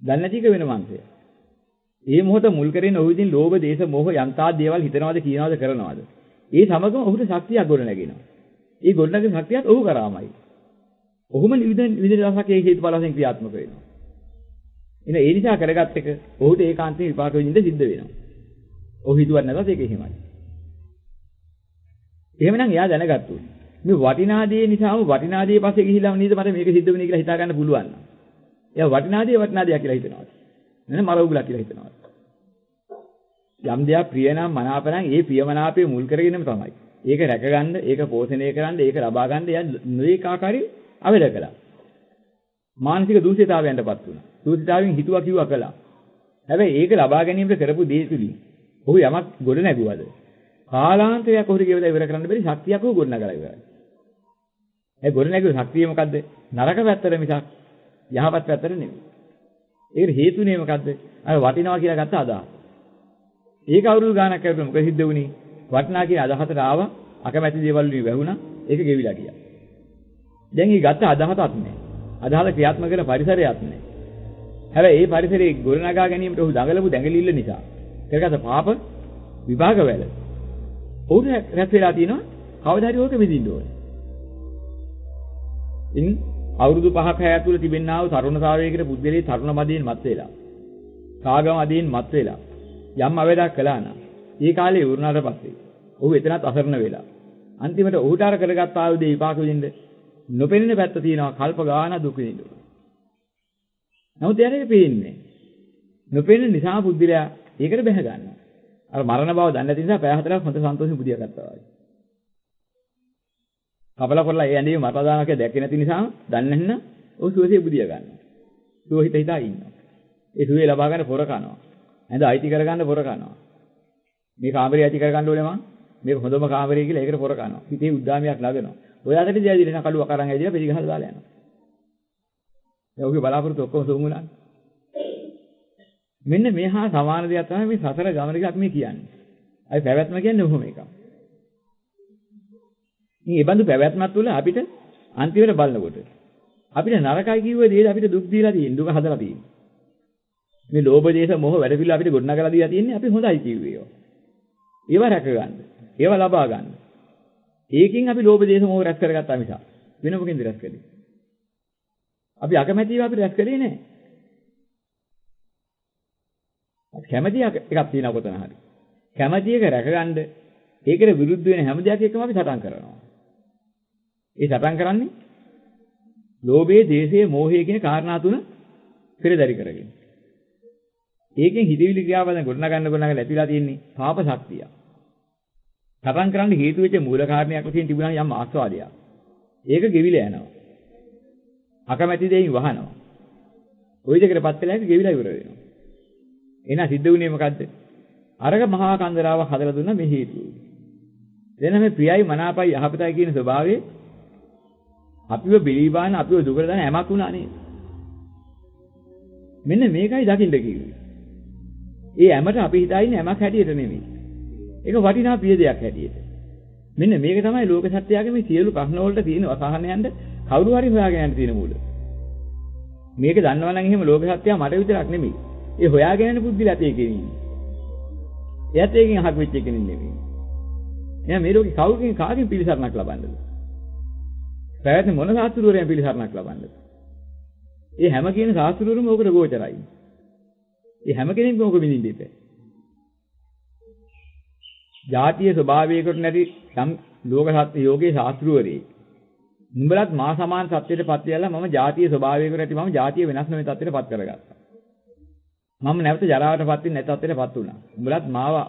Speaker 1: දන්නේ නැති එක වෙන මංසය. ඒ මොහොත මුල් කරගෙන ඔහු විසින් ලෝභ, දේශ, මොහ යන්තා දේවල් හිතනවාද, කියනවාද, කරනවාද? ඒ සමගම ඔහුට ශක්තියක් ගොඩ නැගෙනවා. ඒ ගොඩ නැගෙන ශක්තියත් ඔහු කරාමයි. ඔහුම විවිධ දවසක් ඒ හේතුඵල වශයෙන් ක්‍රියාත්මක වෙනවා. එන ඒ නිසා කරගත් එක ඔහුට ඒකාන්තයෙන් විපාක විඳින්න සිද්ධ වෙනවා. ඔහු හිතුවත් නැතත් ඒක එහෙමයි. එහෙමනම් එයා දැනගත්තු. මේ වටිනා දේ නිසාම වටිනා දේ පස්සේ ගිහිලා නේද මට මේක සිද්ධ වෙන්නේ කියලා හිතා ගන්න පුළුවන්. එයා වටිනා දේ කියලා හිතනවා. නේද මර උගලක් කියලා හිතනවා. යම් දෙයක් ප්‍රිය නම් මනාප නම් ඒ ප්‍රියමනාපයේ මුල් කරගෙනම තමයි. ඒක රැකගන්න, ඒක පෝෂණය කරන්න, ඒක ලබා ගන්න එයා නොඑක ආකාරي අවෙල කළා. මානසික දූෂිතතාවයන්ටපත් වුණා. දූෂිතාවෙන් හිතුවා කිව්වා කළා. හැබැයි ඒක ලබා ගැනීමට කරපු දේ තුලින් ඔහු යමක් ගොඩ නැගුවද? කාලාන්තරයක් ඔහුට ගෙවලා ඉවර කරන්න බැරි ශක්තියක් ඔහු ගොඩ නගලා ඉවරයි. ඒ ගොඩ නැගුව ශක්තිය මොකද්ද? නරක පැත්තට මිසක් යහපත් පැත්තට නෙමෙයි. ඒකට හේතුනේ මොකද්ද? අර වටිනවා කියලා ගත්ත අදහස. ඒක අවුරුදු ගානක් කරලා මොකද සිද්ධ වුනේ? වටිනා කියන අදහසට ආවා, අකමැති දේවල් වලින් වැහුණා, ඒක ගෙවිලා ගියා. දැන් ඊ ගත්ත අදහසක් නැහැ. අදහස ක්‍රියාත්මක කරන පරිසරයක් නැහැ. හැබැයි ඒ පරිසරයේ ගොඩනගා ගැනීමට ඔහු දඟලපු දැඟලිල්ල නිසා කරගත පාප විභාග වල ඔහුට රැස් වෙලා තියෙනවා කවදා හරි ඕක විඳින්න ඕනේ. ඉතින් අවුරුදු 5ක හැය තුල තිබෙනා වූ තරුණතාවයකට බුද්ධලේ තරුණ මදීන් මත් වෙලා කාගම මදීන් මත් වෙලා යම් අවේදක් කළා නම් ඒ කාලේ වුණාට පස්සේ ඔහු එතනත් අසරණ වෙලා අන්තිමට ඔහුට අර කරගත් ආයුධේ විපාක විඳින්න නොපෙනෙන පැත්ත තියෙනවා කල්ප ගාන දුක විඳින්න. නමුත් එයාට පේන්නේ නොපෙනෙන නිසා බුද්ධිලා ඒකට බැහැ ගන්නවා. අර මරණ බව දන්නේ නැති නිසා පැය 4ක් හොඳ සන්තෝෂෙන් බුදියා ගත්තා වගේ. කපල කරලා ඒ ඇඳේ මට දානක දැක්කේ නැති නිසා දන්නේ නැන්න ඔහු සුවසේ බුදියා ගන්නවා. සුව හිතා ඉන්නවා. ඒ සුවේ ලබා ගන්න පොර කනවා. ඇඳ අයිති කරගන්න පොර කනවා. මේ කාමරේ අයිති කරගන්න ඕනේ මං. මේක හොඳම කාමරේ කියලා ඒකට පොර කනවා. හිතේ උද්දාමියක් ළඟනවා. ඔය අතට දියදින කඩුව කරන් ඇවිදලා පිළිගහලා දාලා යනවා. දැන් ඔහුගේ බලාපොරොත්තු ඔක්කොම සුමුණා. මෙන්න මේ හා සමාන දෙයක් තමයි මේ සසර ගමන අපි මේ කියන්නේ. අයි පැවැත්ම කියන්නේ ඔහොම එකක්. මේ බඳු පැවැත්මක් තුළ අපිට අන්තිමට බලනකොට අපිට නරකයි කිව්ව දේ අපිට දුක් දීලා තියෙන දුක හදලා තියෙන. මේ ලෝභ දේශ මොහ වැඩ පිළිවෙල අපිට ගොඩනගලා දීලා තියෙන්නේ අපි හොඳයි කිව්වේ ඒවා. ඒවා රැක ගන්න. ඒවා ලබා ගන්න. ඒකෙන් අපි ලෝභ දේශ මොහ රැස් කරගත්තා මිස වෙන මොකෙන්ද රැස් කළේ? අපි අකමැතිව අපි රැස් කළේ නැහැ. අපි කැමැති එකක් තියෙනවා කොතන හරි. කැමැති එක රැකගන්න ඒකට විරුද්ධ වෙන හැම දෙයක් එක්කම අපි සටන් කරනවා. ඒ සටන් කරන්නේ ලෝභයේ, දේශයේ, මෝහයේ කියන කාරණා තුන පෙරදරි කරගෙන. ඒකෙන් හිතවිලි ක්‍රියාවලින් ගොඩනගන්න ඇතිලා තියෙන්නේ පාප ශක්තිය. සටන් කරන්න හේතු වෙච්ච මූල කාරණයක් වශයෙන් තිබුණා යම් ආස්වාදයක්. ඒක ගෙවිලා යනවා. අකමැති දෙයින් වහනවා. ওই දෙකටපත් වෙලා ඒක ගෙවිලා ඉවර වෙනවා. එහෙනම් සිද්ධ වුණේ මොකද්ද? අරක මහා කන්දරාව හදලා දුන්න මේ හේතුව. එන මේ ප්‍රියයි මනාපයි යහපතයි කියන ස්වභාවයේ අපිව බිලිබාන අපිව දුකට දාන හැමක් වුණා නේද? මෙන්න මේකයි දකින්න කිව්වේ. ඒ හැමත අපි හිතන්නේ හැමක් හැටියට නෙමෙයි. ඒක වටිනා ප්‍රිය දෙයක් හැටියට. මෙන්න මේක තමයි ලෝක සත්‍යයේ මේ සියලු ප්‍රශ්න වලට තියෙන අසහනයන්ට කවුරු හරි හොයාගෙන යන්න තියෙන මූල. මේක දන්නවා නම් එහෙම ලෝක සත්‍යය මට විතරක් නෙමෙයි. ඒ හොයාගෙන යන බුද්ධිලත් ඒකේ ඉන්නේ. එයාත් ඒකෙන් අහක් වෙච්ච කෙනෙක් නෙමෙයි. එහෙනම් මේ ලෝකේ කවුරුකින් කාගෙන් පිළිසරණක් ලබන්නද? පැවැත්ම මොන සාස්ත්‍රවරයන් පිළිසරණක් ලබන්නද? ඒ හැම කියන සාස්ත්‍රවරුම ඕකට ගෝචරයි. ඒ හැම කෙනෙක්ම ඕක විඳින්න ඉපේ. ජාතිය ස්වභාවයකට නැති සම් ලෝක සත්‍ය යෝගයේ ශාස්ත්‍රවරේ. උඹලත් මා සමාන සත්‍යයටපත් වෙලා මම ජාතිය ස්වභාවයකට ඇති මම ජාතිය වෙනස් නොවන තත්ත්වයටපත් කරගත්තා. මම නැවත ජරාවටපත් වෙන්නේ නැති තත්ත්වයටපත් වුණා. උඹලත්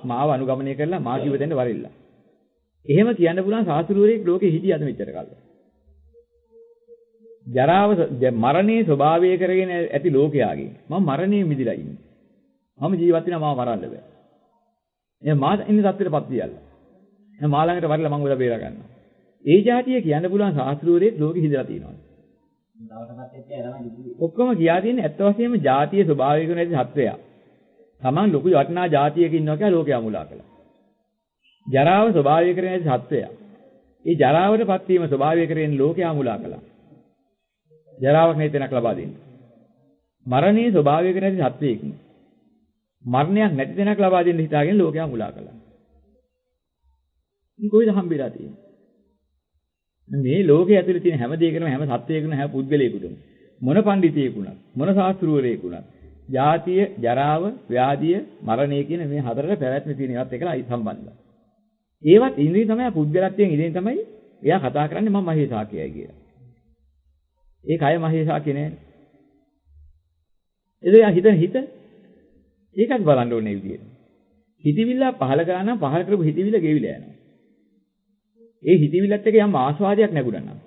Speaker 1: මාව අනුගමනය කරලා මා කිව්ව දෙන්න වරිල්ලා. එහෙම කියන්න පුළුවන් ශාස්ත්‍රවරයෙක් ලෝකෙ හිටියද මෙච්චර කාලෙ. ජරාව මරණයේ ස්වභාවය කරගෙන ඇති ලෝකයාගේ මම මරණය මිදිලා ඉන්නේ. මම ජීවත් වෙනවා මාව මරන්න බෑ. එහෙනම් මා ඉන්න තත්ත්වයටපත් වියල්ලා. එහෙනම් මා ළඟට වරිලා මම උදලා බේර ගන්නවා. ඒ જાතිය කියන්න පුළුවන් ශාස්ත්‍රවරයෙක් ලෝකෙ හිදලා තියෙනවා. ඔක්කොම කියා තියෙන්නේ ඇත්ත වශයෙන්ම જાතිය ස්වභාවයක නැති සත්වයා. Taman ලොකු වටිනා જાතියක ඉන්නවා කියලා ලෝකයා මුලා කළා. ජරාව ස්වභාවයක නැති සත්වයා. ඒ ජරාවටපත් වීම ස්වභාවයක කරගෙන ලෝකයා මුලා කළා. ජරාවක් නැති තැනක් ලබා දෙන්න. මරණයේ ස්වභාවයක නැති සත්වයෙක්. මරණයක් නැති තැනක් ලබා දෙන්න හිතාගෙන ලෝකයා මුලා කළා. ඉතින් කොයිද හම්බෙලා තියෙන්නේ? මේ ලෝකයේ ඇතුලේ තියෙන හැම දෙයකම හැම සත්වයකම හැම පුද්ගලයෙකුටම මොන පඬිතියෙකුණත් මොන ශාස්ත්‍රවරයෙකුණත් ජාතිය, ජරාව, ව්‍යාධිය, මරණය කියන මේ හතරට පැවැත්ම තියෙන ඒවාත් එක්කලා සම්බන්ධයි. ඒවත් ඉන්ද්‍රිය තමයි පුද්ගලත්වයෙන් ඉඳන් තමයි එයා කතා කරන්නේ මම මහේසාකයයි කියලා. ඒ කය මහේසාකේ නෑ. එදා හිතන හිත ඒකත් බලන්න ඕනේ විදියට. හිතවිල්ල පහල කරා නම් පහල කරපු හිතවිල්ල ගෙවිලා යනවා. ඒ හිතවිල්ලත් එක්ක යම් ආස්වාදයක් නැගුණා නම්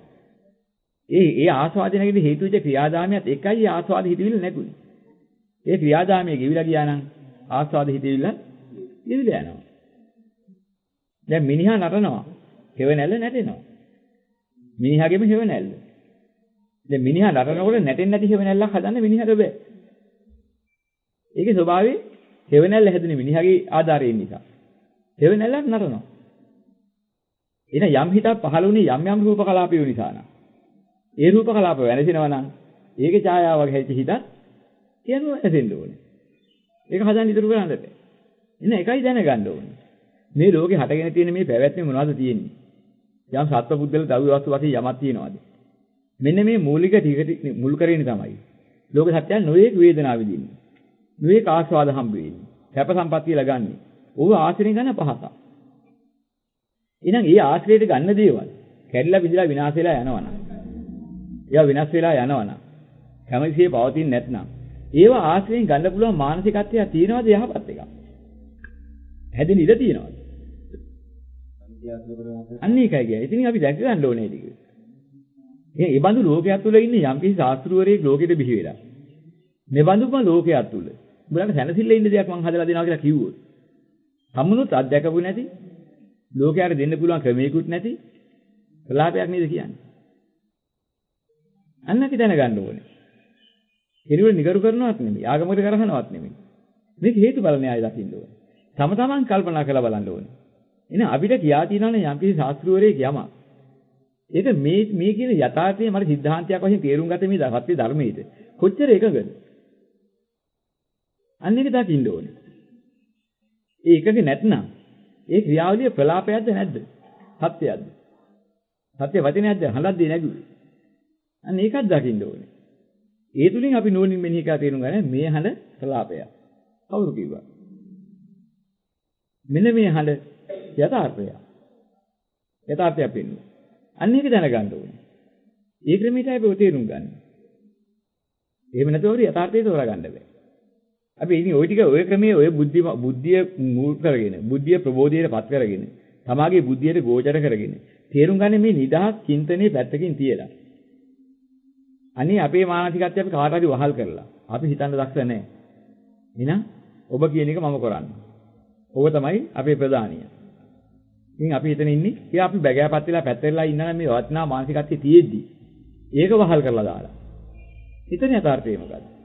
Speaker 1: ඒ ආස්වාදය නැගිට හේතු වෙච්ච ක්‍රියාදාමයත් එකයි ආස්වාද හිතවිල්ල නැගුණේ. ඒ ක්‍රියාදාමයේ ගෙවිලා ගියා නම් ආස්වාද හිතවිල්ල ගෙවිලා යනවා. දැන් මිනිහා නටනවා. හේවණැල්ල නැටෙනවා. මිනිහාගෙම හේවණැල්ල. දැන් මිනිහා නටනකොට නැටෙන්නේ නැති හේවණැල්ලක් හදන්න මිනිහට බෑ. ඒකේ ස්වභාවය හේවණල්ල හැදුනේ මිනිහාගේ ආධාරයෙන් නිසා. හේවණල්ලක් නරනවා. එන යම් හිතක් පහළුනේ යම් රූප කලාපය නිසා නම්. ඒ රූප කලාප වෙනසිනවා නම් ඒකේ ඡායාවක් හැදිච්ච හිතක් කියනවා ඇදෙන්න ඕනේ. ඒක හදන්න ඉතුරු කරන්න බෑ. එන එකයි දැනගන්න ඕනේ. මේ ලෝකේ හටගෙන තියෙන මේ පැවැත්ම මොනවද තියෙන්නේ? යම් සත්ව පුද්ගල ද්‍රව්‍ය වස්තු වශයෙන් යමක් තියෙනවද? මෙන්න මේ මූලික ටික මුල් කරගෙන තමයි ලෝක සත්‍යයන් නොයේක වේදනාව විඳින්නේ. නොයේක ආස්වාද හම්බ වෙන්නේ. සැප සම්පත්තිය ලගන්නේ. ඕව ආශ්‍රයෙන් ගන්න පහසක්. එහෙනම් ඒ ආශ්‍රයයට ගන්න දේවල් කැඩිලා බිඳලා විනාශ වෙලා යනවනම් ඒවා විනාශ වෙලා යනවනම් කැමැතිසේ පවතින්නේ නැත්නම් ඒවා ආශ්‍රයෙන් ගන්න පුළුවන් මානසිකත්වය තියෙනවද යහපත් එකක්? හැදෙන ඉඩ තියෙනවද? අන්න ඒකයි කියන්නේ. ඉතින් අපි දැක ගන්න ඕනේ ටික. ඒ බඳු ලෝකයක් තුල ඉන්නේ යම්කිසි ශාස්ත්‍රවරයෙක් ලෝකෙට බිහි වෙලා. මේ බඳුම ලෝකයක් තුල. උඹලට සැනසෙල්ල ඉන්න දෙයක් මම හදලා දෙනවා කියලා කිව්වොත්. සම්මුණුත් අත්දැකපු නැති ලෝකයට දෙන්න පුළුවන් ක්‍රමයකුත් නැති ප්‍රලාපයක් නේද කියන්නේ. අන්න අපි දැනගන්න ඕනේ. කෙනෙකුට නිගරු කරනවත් නෙමෙයි, ආගමකට කරහනවත් නෙමෙයි. මේක හේතුඵල න්‍යාය දකින්න ඕනේ. තම තමන් කල්පනා කරලා බලන්න ඕනේ. එහෙනම් අපිට කියා තියෙනවනේ යම්කිසි ශාස්ත්‍රවරයෙක් යමක්. ඒක මේ කියන යථාර්ථයේ මට සිද්ධාන්තයක් වශයෙන් තේරුම් ගත මේ සත්‍ය ධර්මයේද කොච්චර එකඟද? අන්න ඒක දකින්න ඕනේ. ඒ එකගේ නැත්නම් ඒ ක්‍රියාවලිය ප්‍රලාපයක්ද නැද්ද? සත්‍යයක්ද? සත්‍ය වචනයක්ද? හලද්දී නැගුවේ. අන්න ඒකත් දකින්න ඕනේ. ඒ තුලින් අපි නෝනින් මෙනෙහි කරලා තේරුම් ගන්න මේ හඬ ප්‍රලාපයක්. කවුරු කිව්වා? මෙන්න මේ හඬ යථාර්ථය. යථාර්ථයක් වෙන්නේ. අන්න ඒක දැනගන්න ඕනේ. ඒ ක්‍රමයටයි අපි තේරුම් ගන්න. එහෙම නැතුව අපිට යථාර්ථය තෝරගන්න බෑ. අපි ඉතින් ওই ටික ওই ක්‍රමයේ ওই බුද්ධිය මූල කරගෙන, බුද්ධිය ප්‍රබෝධයට පත් කරගෙන, තමාගේ බුද්ධියට ගෝචර කරගෙන තේරුම් ගන්න මේ නිදහස් චින්තනයේ පැත්තකින් තියලා. අනේ අපේ මානසිකත්වය අපි කාට හරි වහල් කරලා. අපි හිතන්න දක්ෂ නැහැ. එහෙනම් ඔබ කියන එක මම කරන්නේ. ඔබ තමයි අපේ ප්‍රධානිය. ඉතින් අපි හිතන ඉන්නේ කියලා අපි බැගෑපත් වෙලා පැත්තෙලා ඉන්නා මේ වටිනා මානසිකත්වයේ තියෙද්දි ඒක වහල් කරලා දාලා. හිතන යථාර්ථය මොකද්ද?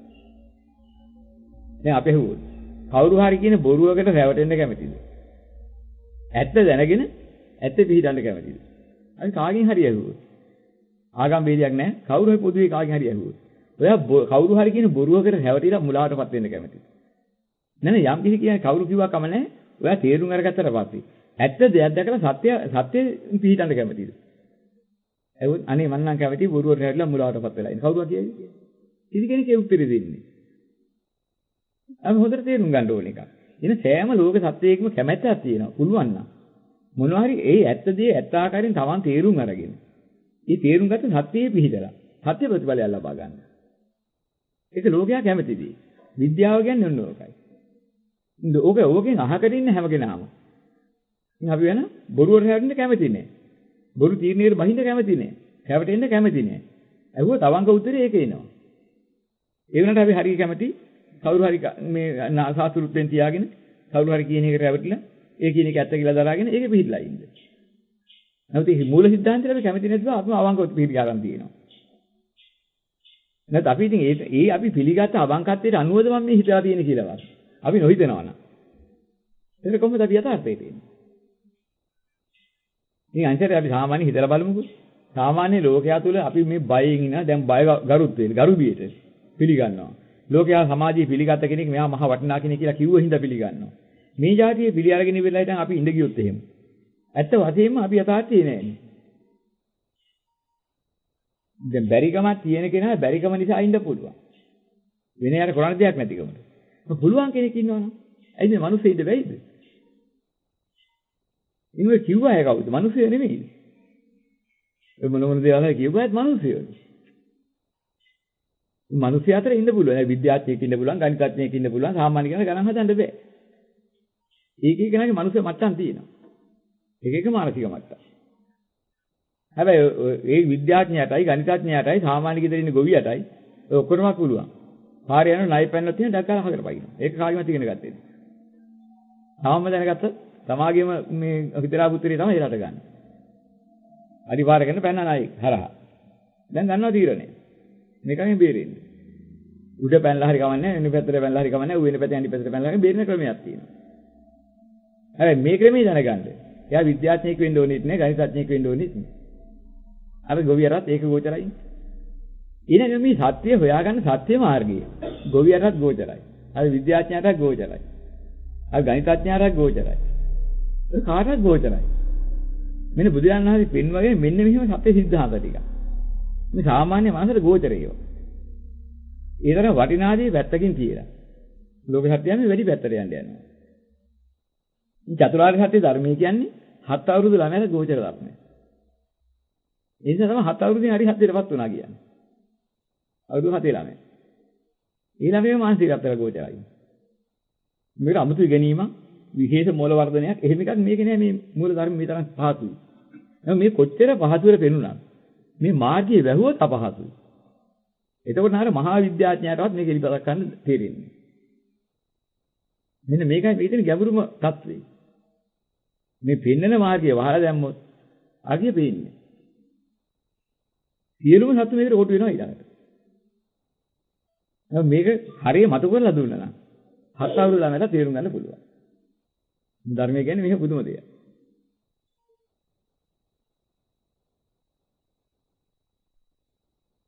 Speaker 1: දැන් අපි හුවොත් කවුරු හරි කියන බොරුවකට රැවටෙන්න කැමතිද? ඇත්ත දැනගෙන ඇත්ත පිළිදන්න කැමතිද? අපි කාගෙන් හරි ඇහුවොත් ආගම් වේදයක් නැහැ. කවුරු හරි පොදුවේ කාගෙන් හරි ඇහුවොත් ඔයා කවුරු හරි කියන බොරුවකට රැවටිලා මුලාවටපත් වෙන්න කැමතිද? නෑ යම් කිසි කියන්නේ කවුරු කිව්වා කම නැහැ. ඔයා තේරුම් අරගත්තට පස්සේ ඇත්ත දෙයක් දැකලා සත්‍ය පිළිදන්න කැමතිද? එවොත් අනේ මං නම් කැමති බොරුවට රැවටිලා මුලාවටපත් වෙලා ඉන්න. කවුරුවා කියන්නේ? කිසි කෙනෙක් ඒ උත්තරේ දෙන්නේ. අපි හොඳට තේරුම් ගන්න ඕන එකක්. එන සෑම ලෝක සත්‍යයකම කැමැත්තක් තියෙනවා. පුළුවන් නම් මොනවා හරි ඒ ඇත්ත දේ ඇත්ත ආකාරයෙන් Taman තේරුම් අරගෙන. ඒ තේරුම් ගත්ත සත්‍යයේ පිහිටලා සත්‍ය ප්‍රතිඵලය ලබා ගන්න. ඒක ලෝකයා කැමතිදී. විද්‍යාව කියන්නේ ඔන්න ඕකයි. ඕකෙන් අහකට ඉන්න හැම කෙනාම. ඉතින් අපි වෙන බොරුවට හැරෙන්න කැමති නෑ. බොරු තීරණයකට බහින්න කැමති නෑ. හැවටෙන්න කැමති නෑ. අහුව තවංග උත්තරේ ඒක එනවා. ඒ වුණාට අපි හරිය කැමති කවුරු හරි මේ සාසුරුත්ෙන් තියාගෙන කවුරු හරි කියන එකට රැවටිලා ඒ කියන එක ඇත්ත කියලා දරාගෙන ඒක පිළිහිලා ඉන්න. නැවත මේ මූල සිද්ධාන්තය අපි කැමති නැතිව අපි අවංකව පිළිගා ගන්න තියෙනවා. නැත්නම් අපි ඉතින් ඒ අපි පිළිගත්ත අවංකත්වයට අනුවද මම මේ හිතලා තියෙන කියලාවත්. අපි නොහිතනවා නම්. ඒක කොහොමද අපි යථාර්ථයේ තියෙන්නේ? ඉතින් අන්තිමට අපි සාමාන්‍ය හිතලා බලමුකෝ. සාමාන්‍ය ලෝකයා තුල අපි මේ බයෙන් ඉන්න දැන් බය ගරුත් වෙන ගරුබියට පිළිගන්නවා. ලෝකයා සමාජයේ පිළිගත්ත කෙනෙක් මෙයා මහ වටිනා කෙනෙක් කියලා කිව්ව හින්දා පිළිගන්නවා. මේ જાතියේ පිළි අරගෙන ඉවරලා ඉතින් අපි ඉඳ ගියොත් එහෙම. ඇත්ත වශයෙන්ම අපි යථාර්ථයේ නෑනේ. දැන් බැරිකමක් තියෙන කෙනා බැරිකම නිසා ඉන්න පුළුවන්. වෙන යාර කරන්න දෙයක් නැතිකමට. පුළුවන් කෙනෙක් ඉන්නවනම් ඇයි මේ මිනිස්සු ඉඳ බැයිද? ඉන්නේ කිව්වා අය කවුද? මිනිස්සු නෙමෙයි. ඒ මොන දේවල් කිව්වාත් මිනිස්සුයෝ. මිනිස්සු අතර ඉන්න පුළුවන්. විද්‍යාඥයෙක් ඉන්න පුළුවන්, ගණිතඥයෙක් ඉන්න පුළුවන්, සාමාන්‍ය කෙනෙක් ගණන් හදන්න බෑ. ඒක කෙනාගේ මිනිස්සු මට්ටම් තියෙනවා. එක මානසික මට්ටම්. හැබැයි ඒ විද්‍යාඥයාටයි ගණිතඥයාටයි සාමාන්‍ය ගෙදර ඉන්න ගොවියටයි ඔය ඔක්කොම පුළුවන්. පාරේ යන නයි පැන්නත් තියෙන ඩක් ගාලා හකට පයින්න. ඒක කාගෙමත් ඉගෙන ගත්තේ. තාමම දැනගත්ත තමාගේම මේ හිතරා පුත්‍රය තමයි එලට ගන්න. අනිවාර්යයෙන් පැන්න නයි හරහා. දැන් ගන්නවා තීරණය. මේකෙන් බේරෙන්නේ. උඩ පැනලා හරි කමන්නේ නැහැ, වෙන පැත්තට පැනලා හරි කමන්නේ නැහැ, ඌ වෙන පැත්තේ අනිත් පැත්තට පැනලා හරි බේරෙන ක්‍රමයක් තියෙනවා. හැබැයි මේ ක්‍රමේ දැනගන්න. එයා විද්‍යාඥයෙක් වෙන්න ඕනෙත් නෑ, ගණිතඥයෙක් වෙන්න ඕනෙත් නෑ. අර ගොවියරත් ඒක ගෝචරයි. ඊළඟ මේ සත්‍ය හොයාගන්න සත්‍ය මාර්ගය ගොවියරත් ගෝචරයි. අර විද්‍යාඥයාටත් ගෝචරයි. අර ගණිතඥයාටත් ගෝචරයි. ඒ කාටත් ගෝචරයි. මෙන්න බුදුරජාණන් වහන්සේ පෙන්වගේ මෙන්න මෙහෙම සත්‍ය සිද්ධාන්ත ටික. මේ සාමාන්‍ය මානසික ගෝචරය. ඒතර වටිනාදී පැත්තකින් තියලා. ලෝක සත්‍යයම වැඩි පැත්තට යන්න යනවා. මේ චතුරාර්ය සත්‍ය ධර්මයේ කියන්නේ 7 අවුරුදු ළමයට ගෝචර ධර්මය. ඒ නිසා තමයි 7 අවුරුදුෙන් හරි හත්දේටපත් වුණා කියන්නේ. අවුරුදු 7 ළමයි. ඒ ළමයේ මානසිකත්වයට ගෝචරයි. මේක අමුතු ඉගෙනීමක්, විශේෂ මූල වර්ධනයක්. එහෙම එකක් මේක නෑ. මේ මූල ධර්ම මේ තරම් පහසුයි. මේ කොච්චර පහසුවර පෙනුණා. මේ මාර්ගයේ වැහුවොත් අපහසුයි. එතකොට නහර මහා විද්‍යාඥයාටවත් මේක ඉලිපතක් ගන්න තේරෙන්නේ. මෙන්න මේකයි මේකේ ගැඹුරුම தત્ත්වය. මේ පෙන්නන මාර්ගය වහලා දැම්මොත් අගිය පේන්නේ. සියලුම සතු මේකට කොට වෙනවා ඊළඟට. මේක හරිය මතු කරලා දුන්නා නම් 7 අවුරුදු ළමයට තේරුම් ගන්න පුළුවන්. ධර්මය කියන්නේ මේක පුදුම දෙයක්.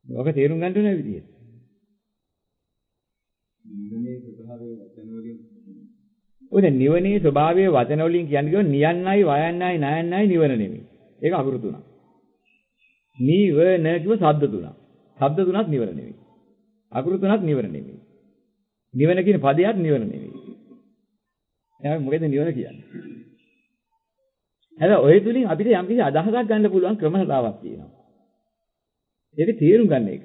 Speaker 1: ඔක තේරුම් ගන්න ඕන විදියට. නිවනේ ස්වභාවයේ වචන වලින් කියන්නේ නියන්නයි වයන්නයි නයන්නයි නිවන නෙමෙයි. ඒක අකුරු තුනක්. නිවන කිව්ව ශබ්ද තුනක්. ශබ්ද තුනක් නිවන නෙමෙයි. අකුරු තුනක් නිවන නෙමෙයි. නිවන කියන පදයක් නිවන නෙමෙයි. එහෙනම් මොකද නිවන කියන්නේ? හැබැයි ඔය තුලින් අපිට යම් කිසි අදහසක් ගන්න පුළුවන් ක්‍රමතාවක් තියෙනවා. ඒක තේරුම් ගන්න එක.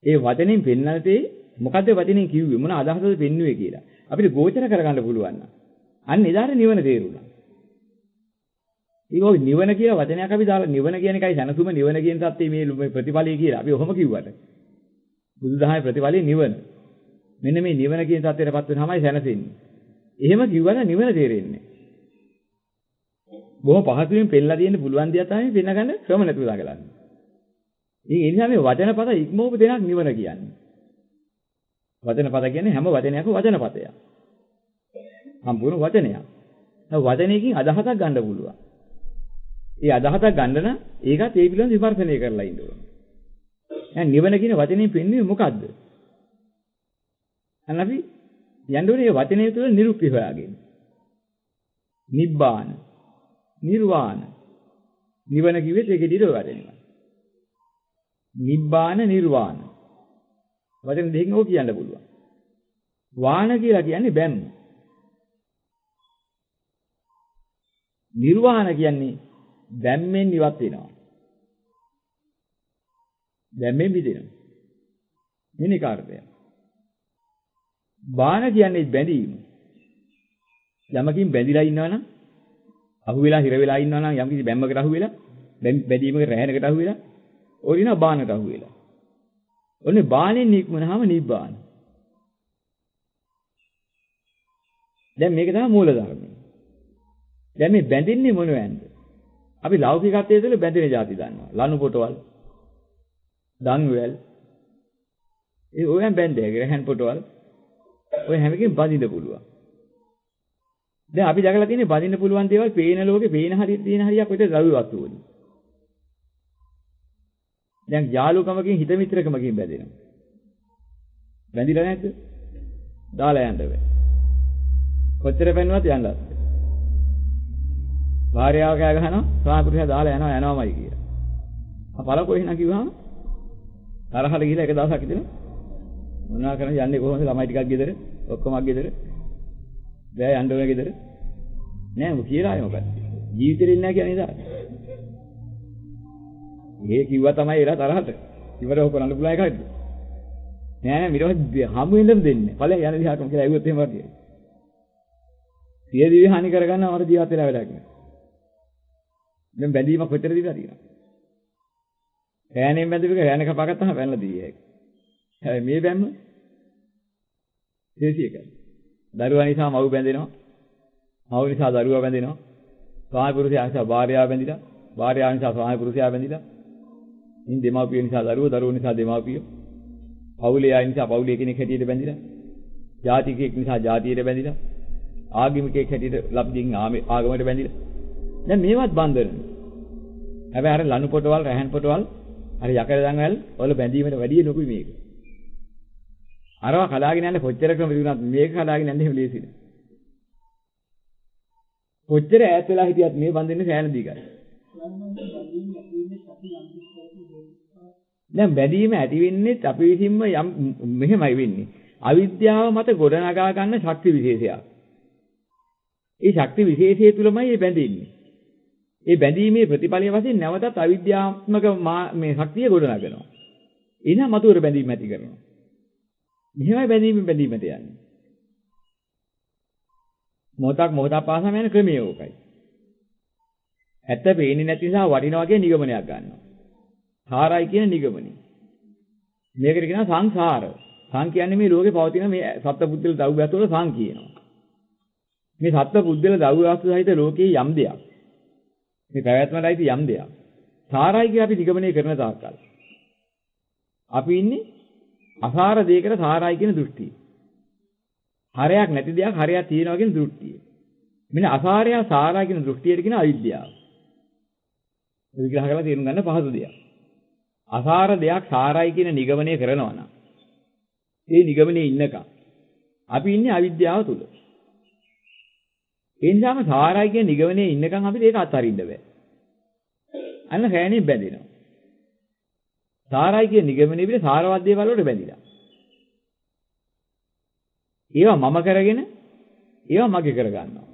Speaker 1: ඒ වචනෙන් පෙන්නනතේ මොකද්ද වචනෙන් කිව්වේ මොන අදහසද පෙන්වුවේ කියලා අපිට ගෝචර කරගන්න පුළුවන් නම් අන්න එදාට නිවන තේරුණා. ඒක නිවන කියලා වචනයක් අපි දාලා නිවන කියන එකයි සනසුම නිවන කියන தත්ත්වය මේ ප්‍රතිඵලය කියලා අපි ඔහොම කිව්වට බුදුදහමේ ප්‍රතිඵලය නිවන. මෙන්න මේ නිවන කියන தත්ත්වයටපත් වෙනවාමයි සනසෙන්නේ. එහෙම කිව්වම නිවන තේරෙන්නේ. බොහොම පහසුවෙන් පෙන්නලා දෙන්න පුළුවන් දියා තමයි පෙන්නගන්න ක්‍රම නැතුව දාගලන්නේ. ඉතින් ඒ නිසා මේ වචන පද ඉක්මවපු දෙයක් නිවන කියන්නේ. වචන පද කියන්නේ හැම වචනයක්ම වචන පදයක්. සම්පූර්ණ වචනයක්. වචනයකින් අදහසක් ගන්න පුළුවන්. ඒ අදහසක් ගන්න නම් ඒකත් ඒ පිළිබඳව විමර්ශනය කරලා ඉන්න ඕනේ. දැන් නිවන කියන වචනේ පෙන්වන්නේ මොකද්ද? අන්න අපි යන්න ඕනේ මේ වචනේ තුළ නිරුක්ති හොයාගෙන. නිබ්බාන, නිර්වාණ. නිවන කිව්වෙත් ඒකේ දිහා වචනේ. නිබ්බාන නිර්වාණ. වචන දෙකකින් ඕක කියන්න පුළුවන්. වාන කියලා කියන්නේ බැම්ම. නිර්වාණ කියන්නේ බැම්මෙන් ඉවත් වෙනවා. බැම්මෙන් මිදෙනවා. මෙන්න කාර්යය. බාන කියන්නේ බැඳීම. යමකින් බැඳිලා ඉන්නවනම් අහු වෙලා හිර වෙලා ඉන්නවනම් යම් කිසි බැම්මකට අහු වෙලා බැඳීමකට රැහැනකට අහු වෙලා ඕරිනා බානකට අහු වෙලා. ඔන්නේ බාණෙන් නික්මනහම නිබ්බාන. දැන් මේක තමයි මූල ධර්මය. දැන් මේ බැඳින්නේ මොනවැන්ද? අපි ලෞකිකත්වයේ තුළ බැඳෙන જાති දන්නවා. ලනු පොටවල්, දන්වැල්. ඒ ඔයයන් බැඳේ ග්‍රහන් පොටවල්. ඔය හැම එකකින් බඳින්න පුළුවන්. දැන් අපි දැකලා තියෙන්නේ බඳින්න පුළුවන් දේවල් පේන ලෝකේ පේන හරිය තියෙන හරියක් ඔය ද්‍රව්‍ය වස්තු වලින්. දැන් යාළුකමකින් හිත මිත්‍රකමකින් බැඳෙනවා. බැඳිලා නැද්ද? දාලා යන්න බෑ. කොච්චර පෙන්නුවත් යන්නත්. භාර්යාව කෑ ගහනවා, ස්වාමි පුරුෂයා දාලා යනවාමයි කියලා. අපල කොහෙන්ද කිව්වහම තරහට ගිහලා එක දවසක් ඉතින් මොනවා කරන්නේ යන්නේ කොහොමද ළමයි ටිකක් ගෙදර, ඔක්කොමක් ගෙදර. බෑ යන්න ඕනේ ගෙදර. නෑ මොකද කියලා ආයේ මොකද? ජීවිතේ ඉන්නේ නැහැ කියන්නේ නේද? ඒ කිව්වා තමයි එලා තරහට. ඉවර ඔක කරන්න පුළුවන් එකක්ද? නෑ මිරව හමු වෙනදම දෙන්නේ. ඵලයන් යන දිහාටම කියලා ඇහුවොත් එහෙම වගේ. සිය දිවි හානි කරගන්න අපර ජීවත් වෙලා වැඩක් නෑ. දැන් බැඳීමක් කොච්චර දිවිලා තියෙනවා. රෑනෙන් බැඳිපු එක රෑන කපා ගත්තාම පැනලා දී ඒක. හැබැයි මේ බැම්ම දේශී එකයි. දරුවා නිසා මව් බැඳෙනවා. මව් නිසා දරුවා බැඳෙනවා. ස්වාමි පුරුෂයා නිසා භාර්යාව බැඳිලා. භාර්යාව නිසා ස්වාමි පුරුෂයා බැඳිලා. ඉතින් දෙමාපියෝ නිසා දරුවෝ, දරුවෝ නිසා දෙමාපියෝ. පවුලේ අය නිසා පවුලේ කෙනෙක් හැටියට බැඳිලා. ජාතිකයෙක් නිසා ජාතියට බැඳිලා. ආගමිකයෙක් හැටියට ලබ්ධින් ආගමකට බැඳිලා. දැන් මේවත් බන්ධන. හැබැයි අර ලනු පොටවල්, රැහන් පොටවල්, අර යකඩ දන්වැල් වල බැඳීමට වැඩිය ලොකුයි මේක. අරවා කලාගෙන යන්න කොච්චර ක්‍රම තිබුණත් මේක කලාගෙන යන්න එහෙම ලේසි නෑ. කොච්චර ඈත් වෙලා හිටියත් මේ බන්ධනේ සෑහෙන දීගයි. දැන් බැඳීම ඇති වෙන්නේ අපි විසින්ම යම් මෙහෙමයි වෙන්නේ. අවිද්‍යාව මත ගොඩනගා ගන්න ශක්ති විශේෂයක්. ඒ ශක්ති විශේෂය තුලමයි මේ බැඳෙන්නේ. ඒ බැඳීමේ ප්‍රතිඵලය වශයෙන් නැවතත් අවිද්‍යාත්මක මේ ශක්තිය ගොඩනගනවා. එනහම මතුවර බැඳීම ඇති කරනවා. මෙහෙමයි බැඳීමට යන්නේ. මොහොතක් පාසාම යන ක්‍රමය ඕකයි. ඇත්ත පේන්නේ නැති නිසා වටිනා වගේ නිගමනයක් ගන්නවා. සාරයි කියන නිගමනය. මේකට කියනවා සංසාර. සං කියන්නේ මේ ලෝකේ පවතින මේ සත්පුද්ගල ද්‍රව්‍යයත් වල සං කියනවා. මේ සත්පුද්ගල ද්‍රව්‍යවස්තු සහිත ලෝකයේ යම් දෙයක්. මේ පැවැත්මලයිති යම් දෙයක්. සාරයි කියලා අපි නිගමනය කරන තාක්කල්. අපි ඉන්නේ අසාර දෙයකට සාරයි කියන දෘෂ්ටිය. හරයක් නැති දෙයක් හරයක් තියෙනවා කියන දෘෂ්ටිය. මෙන්න අසාරය සාරයි කියන දෘෂ්ටියට කියන අවිද්‍යාව. විග්‍රහ කරලා තේරුම් ගන්න පහසු දෙයක්. අසාර දෙයක් සාරයි කියන නිගමනය කරනවා නම් ඒ නිගමනයේ ඉන්නකම් අපි ඉන්නේ අවිද්‍යාව තුල. ඒ නිසාම සාරයි කියන නිගමනයේ ඉන්නකම් අපිට ඒක අත්හරින්න බෑ. අන්න හැණේ බැඳෙනවා. සාරයි කියන නිගමනයේ පිට සාරවත් දේවල් වලට බැඳිලා. ඒවා මම කරගෙන ඒවා මගේ කරගන්නවා.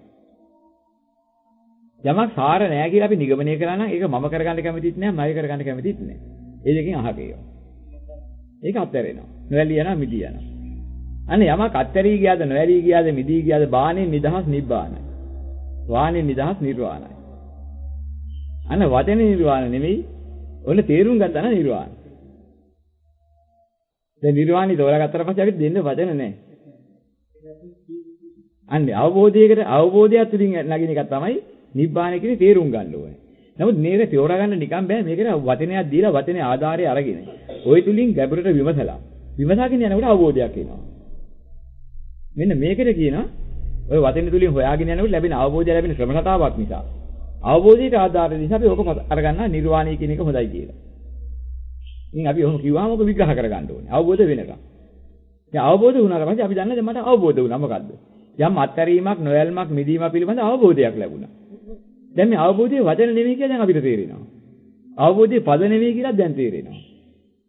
Speaker 1: යමක් සාර නෑ කියලා අපි නිගමනය කරා නම් ඒක මම කරගන්න කැමතිත් නෑ, මගේ කරගන්න කැමතිත් නෑ. ඒ දෙකෙන් අහක ඒවා. ඒක අත්හැරෙනවා. නොඇලී යනවා, මිදී යනවා. අනේ යමක් අත්හැරී ගියාද, නොඇලී ගියාද, මිදී ගියාද, බාහනේ නිදහස් නිබ්බානයි. වාහනේ නිදහස් නිර්වාණයි. අන්න වචනේ නිර්වාණ නෙමෙයි. ඔන්න තේරුම් ගත්තා නම් නිර්වාණ. දැන් නිර්වාණි තෝරාගත්තට පස්සේ අපිට දෙන්න වචන නෑ. අන්නේ අවබෝධයක් තුලින් නැගින එක තමයි නිබ්බාන කියන්නේ තේරුම් ගන්න ඕනේ. නමුත් මේක තෝරා ගන්න නිකන් බෑ. මේකට වචනයක් දීලා වචනේ ආධාරය අරගෙන ওই තුලින් ගැඹුරට විමසාගෙන යනකොට අවබෝධයක් එනවා. මෙන්න මේකට කියනවා ඔය වචනේ තුලින් හොයාගෙන යනකොට ලැබෙන අවබෝධය ලැබෙන ක්‍රම රටාවක් නිසා. අවබෝධයට ආධාර නිසා අපි ඕක අරගන්නා නිර්වාණය කියන එක හොඳයි කියලා. ඉතින් අපි ඔහොම කිව්වම ඕක විග්‍රහ කරගන්න ඕනේ. අවබෝධ වෙනකම්. දැන් අවබෝධ වුණාට පස්සේ අපි දන්නා දැන් මට අවබෝධ වුණා මොකද්ද? යම් අත්හැරීමක්, නොයල්මක්, මිදීමක් පිළිබඳ අවබෝධයක් ලැබුණා. දැන් මේ අවබෝධයේ වචන නෙමෙයි කියලා දැන් අපිට තේරෙනවා. අවබෝධයේ පද නෙමෙයි කියලා දැන් තේරෙනවා.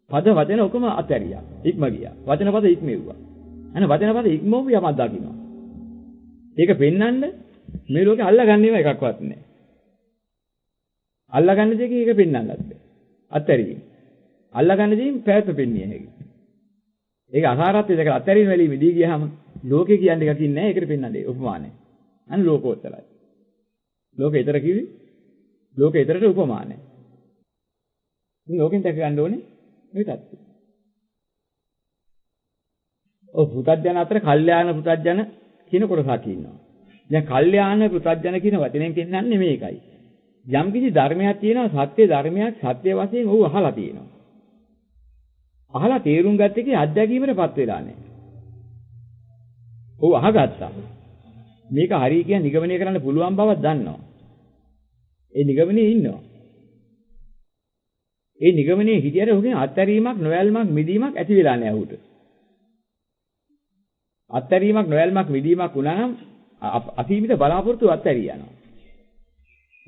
Speaker 1: පද වචන ඔක්කොම අත්හැරියා. ඉක්ම ගියා. වචන පද ඉක්මෙව්වා. අනේ වචන පද ඉක්මවුව යමක් දකින්නවා. ඒක පෙන්වන්න මේ ලෝකේ අල්ලගන්නේම එකක්වත් නැහැ. අල්ලගන්න දෙකේ ඒක පෙන්වන්නත් බෑ. අත්හැරීම. අල්ලගන්න දෙයින් පැවැත්ම පෙන්විය හැකියි. ඒක අසාරත්වය දෙක අත්හැරීම වෙලී මිදී ගියාම ලෝකේ කියන්නේ එකකින් නැහැ. ඒකට පෙන්වන්නේ උපමානයි. අන්න ලෝකෝත්තරයි. ලෝකේ ඊතර කිවි ලෝකේ ඊතරට උපමානයි. ඉතින් ලෝකෙන් දැක ගන්න ඕනේ මේ தත්ත්වය. ඔව් පුතඥයන් අතර කල්යාණ පුතඥයන් කියන කොටසක් ඉන්නවා. දැන් කල්යාණ පුතඥයන් කියන වචනයෙන් පෙන්නන්නේ මේකයි. යම් කිසි ධර්මයක් තියෙනවා සත්‍ය ධර්මයක් සත්‍ය වශයෙන් ඔහු අහලා තියෙනවා. අහලා තේරුම් ගත්ත එකේ අත්දැකීමටපත් වෙලා නැහැ. ඔහු අහගත්තා. මේක හරි කියන නිගමනය කරන්න පුළුවන් බවක් දන්නවා. ඒ නිගමනයේ ඉන්නවා. ඒ නිගමනයේ හිටියට ඔහුගෙන් අත්හැරීමක්, නොයල්මක්, මිදීමක් ඇති වෙලා නැහැ ඔහුට. අත්හැරීමක්, නොයල්මක්, මිදීමක් වුණා නම් අසීමිත බලාපොරොත්තු අත්හැරී යනවා.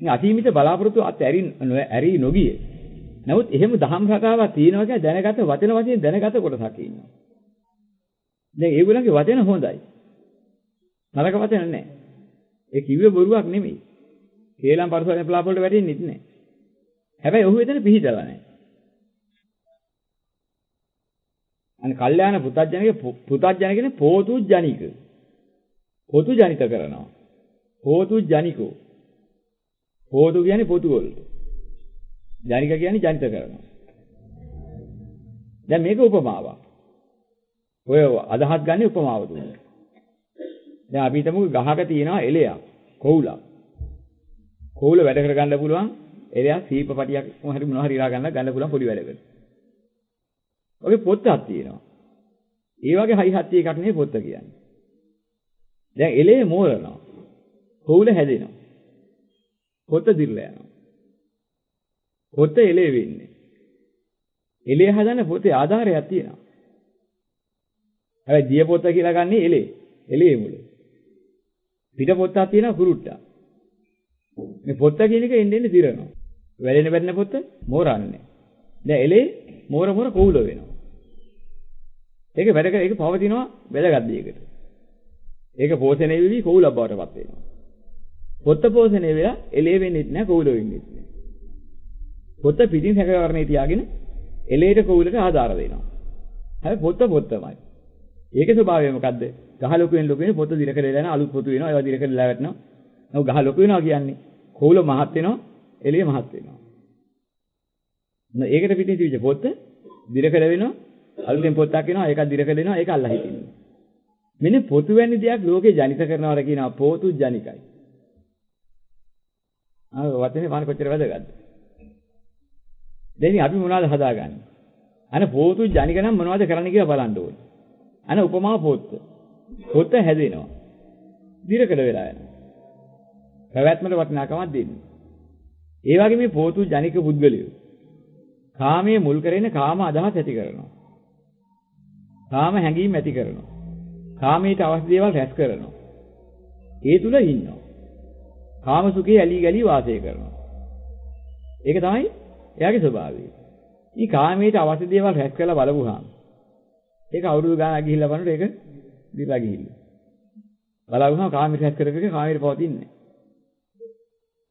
Speaker 1: මේ අසීමිත බලාපොරොත්තු ඇරී නොගියේ. නමුත් එහෙම දහම් රටාවක් තියෙනවා කියලා දැනගත වචන වශයෙන් දැනගත කොටසක් ඉන්නවා. දැන් ඒගොල්ලන්ගේ වචන හොඳයි. නරක වචන නැහැ. ඒ කිව්වේ බොරුවක් නෙමෙයි. කේලම් පරිසරයෙන් පලාපොලට වැටෙන්නෙත් නැහැ. හැබැයි ඔහු එතන පිහිටලා නැහැ. අනේ කල්යාණ පුතඥය කියන්නේ පෝතු ජනික. පොතු ජනිත කරනවා. පෝතු ජනිකෝ. පෝතු කියන්නේ පොතු වලට. ජනික කියන්නේ ජනිත කරනවා. දැන් මේක උපමාවක්. ඔය අදහස් ගන්න උපමාව දුන්නා. දැන් අපි හිතමු ගහක තියෙනවා එලයක්, කොහුලක්. කොහුල වැඩ කර ගන්න පුළුවන් එලයා සීපපටියක් මොහරි මොනවා හරි ඉරා ගන්න පුළුවන් පොඩි වැඩකට. ඔගේ පොත්තක් තියෙනවා. ඒ වගේ හයි හත්ති එකක් නෙවෙයි පොත්ත කියන්නේ. දැන් එලේ මෝරනවා. කොවුල හැදෙනවා. පොත්ත දිර්ලා යනවා. පොත්ත එලේ වෙන්නේ. එලේ හදන්න පොතේ ආධාරයක් තියෙනවා. හැබැයි දිය පොත්ත කියලා ගන්නේ එලේ. එලේ මුල. පිට පොත්තක් තියෙනවා කුරුට්ටා. මේ පොත්ත කියන එක එන්නේ දිරනවා. වැලෙන පොත්ත මෝරන්නේ. දැන් එලේ මෝර කොවුල වෙනවා. ඒක වැඩ කර ඒක පවතිනවා වැදගත් දෙයකට. ඒක පෝෂණය වෙවි කොවුලක් බවට පත් වෙනවා. පොත්ත පෝෂණය වෙලා එලේ වෙන්නේ නැහැ කොවුල වෙන්නේ නැහැ. පොත්ත පිටින් හැකවරණේ තියාගෙන එලේට කොවුලට ආධාර දෙනවා. හැබැයි පොත්තමයි. ඒකේ ස්වභාවය මොකද්ද? ගහ ලොකු වෙන පොත්ත දිරකඩලා යන අලුත් පොතු වෙනවා. ඒවා දිරකඩලා වැටෙනවා. නෝ ගහ ලොකු වෙනවා කියන්නේ කොවුල මහත් වෙනවා, එළිය මහත් වෙනවා. ඒකට පිටින් තිබිච්ච පොත්ත දිරකඩ වෙනවා, අලුතෙන් පොත්තක් එනවා, ඒකත් දිරකඩ වෙනවා, ඒක අල්ලා හිටිනවා. මෙන්න පොතු වැනි දෙයක් ලෝකේ ජනිත කරනවාට කියනවා පොතු ජනිකයි. වචනේ මාන කොච්චර වැදගත්ද? දැන් අපි මොනවද හදාගන්නේ? අනේ පොතු ජනික නම් මොනවද කරන්න කියලා බලන්න ඕනේ. අනේ උපමා පොත්ත. පොත්ත හැදෙනවා. දිරකඩ වෙලා යනවා. පැවැත්මට වටිනාකමක් දෙන්නේ. ඒ වගේ මේ පොතු ජනික පුද්ගලයෝ කාමයේ මුල් කරගෙන කාම අදහස් ඇති කරනවා. කාම හැඟීම් ඇති කරනවා. කාමයට අවශ්‍ය දේවල් රැස් කරනවා. ඒ තුල ඉන්නවා. කාම සුඛේ ඇලි ගලි වාසය කරනවා. ඒක තමයි එයාගේ ස්වභාවය. ඊ කාමයට අවශ්‍ය දේවල් රැස් කරලා බලපුවාම ඒක අවුරුදු ගානක් ගිහිල්ලා බලනකොට ඒක දිලා ගිහිල්ලා. බලවුනම කාමයට රැස් කරගෙන කාමයට පවතින්නේ.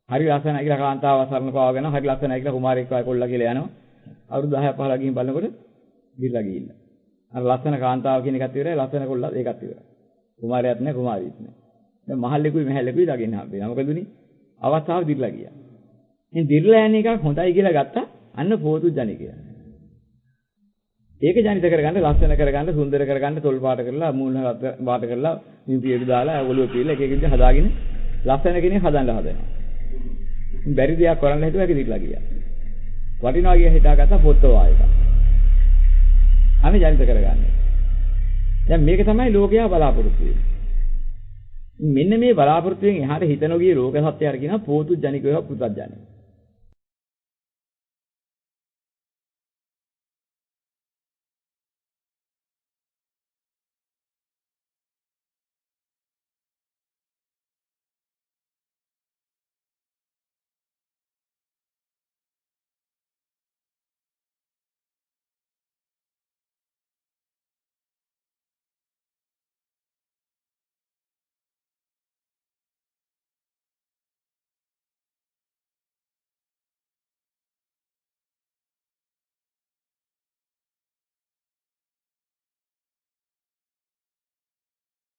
Speaker 1: හරි ලස්සනයි කියලා කාන්තාව සරණ පාවගෙන හරි ලස්සනයි කියලා කුමාරයෙක් වගේ කොල්ලා කියලා යනවා. අවුරුදු 10ක් 15ක් ගිහින් බලනකොට දිලා ගිහිල්ලා. අර ලස්සන කාන්තාව කියන එකත් ඉවරයි ලස්සන කොල්ලා ඒකත් ඉවරයි. කුමාරයාත් නැහැ කුමාරියත් නැහැ. දැන් මහල්ලෙකුයි මහල්ලෙකුයි දාගෙන හම්බෙනවා. මොකද උනේ? අවස්ථාව දිර්ලා ගියා. ඉතින් දිර්ලා යන එකක් හොඳයි කියලා ගත්තා අන්න පොතු ජනිකය. ඒක ජනිත කරගන්න ලස්සන කරගන්න සුන්දර කරගන්න තොල් පාට කරලා මූණ පාට කරලා නිපියට දාලා ඔළුව පිරලා එක එක විදිහට හදාගෙන ලස්සන කෙනෙක් හදන්න හදනවා. බැරි දෙයක් කරන්න හිතුවා ඒක දිර්ලා ගියා. වටිනවා කිය හිතාගත්ත පොත්ත වායක. අනේ ජනිත කරගන්නේ. දැන් මේක තමයි ලෝකයා බලාපොරොත්තු වෙන්නේ. මෙන්න මේ බලාපොරොත්තුෙන් එහාට හිත නොගිය ලෝක සත්‍යය කියනවා පොතු ජනිකව පුතත් ජනික.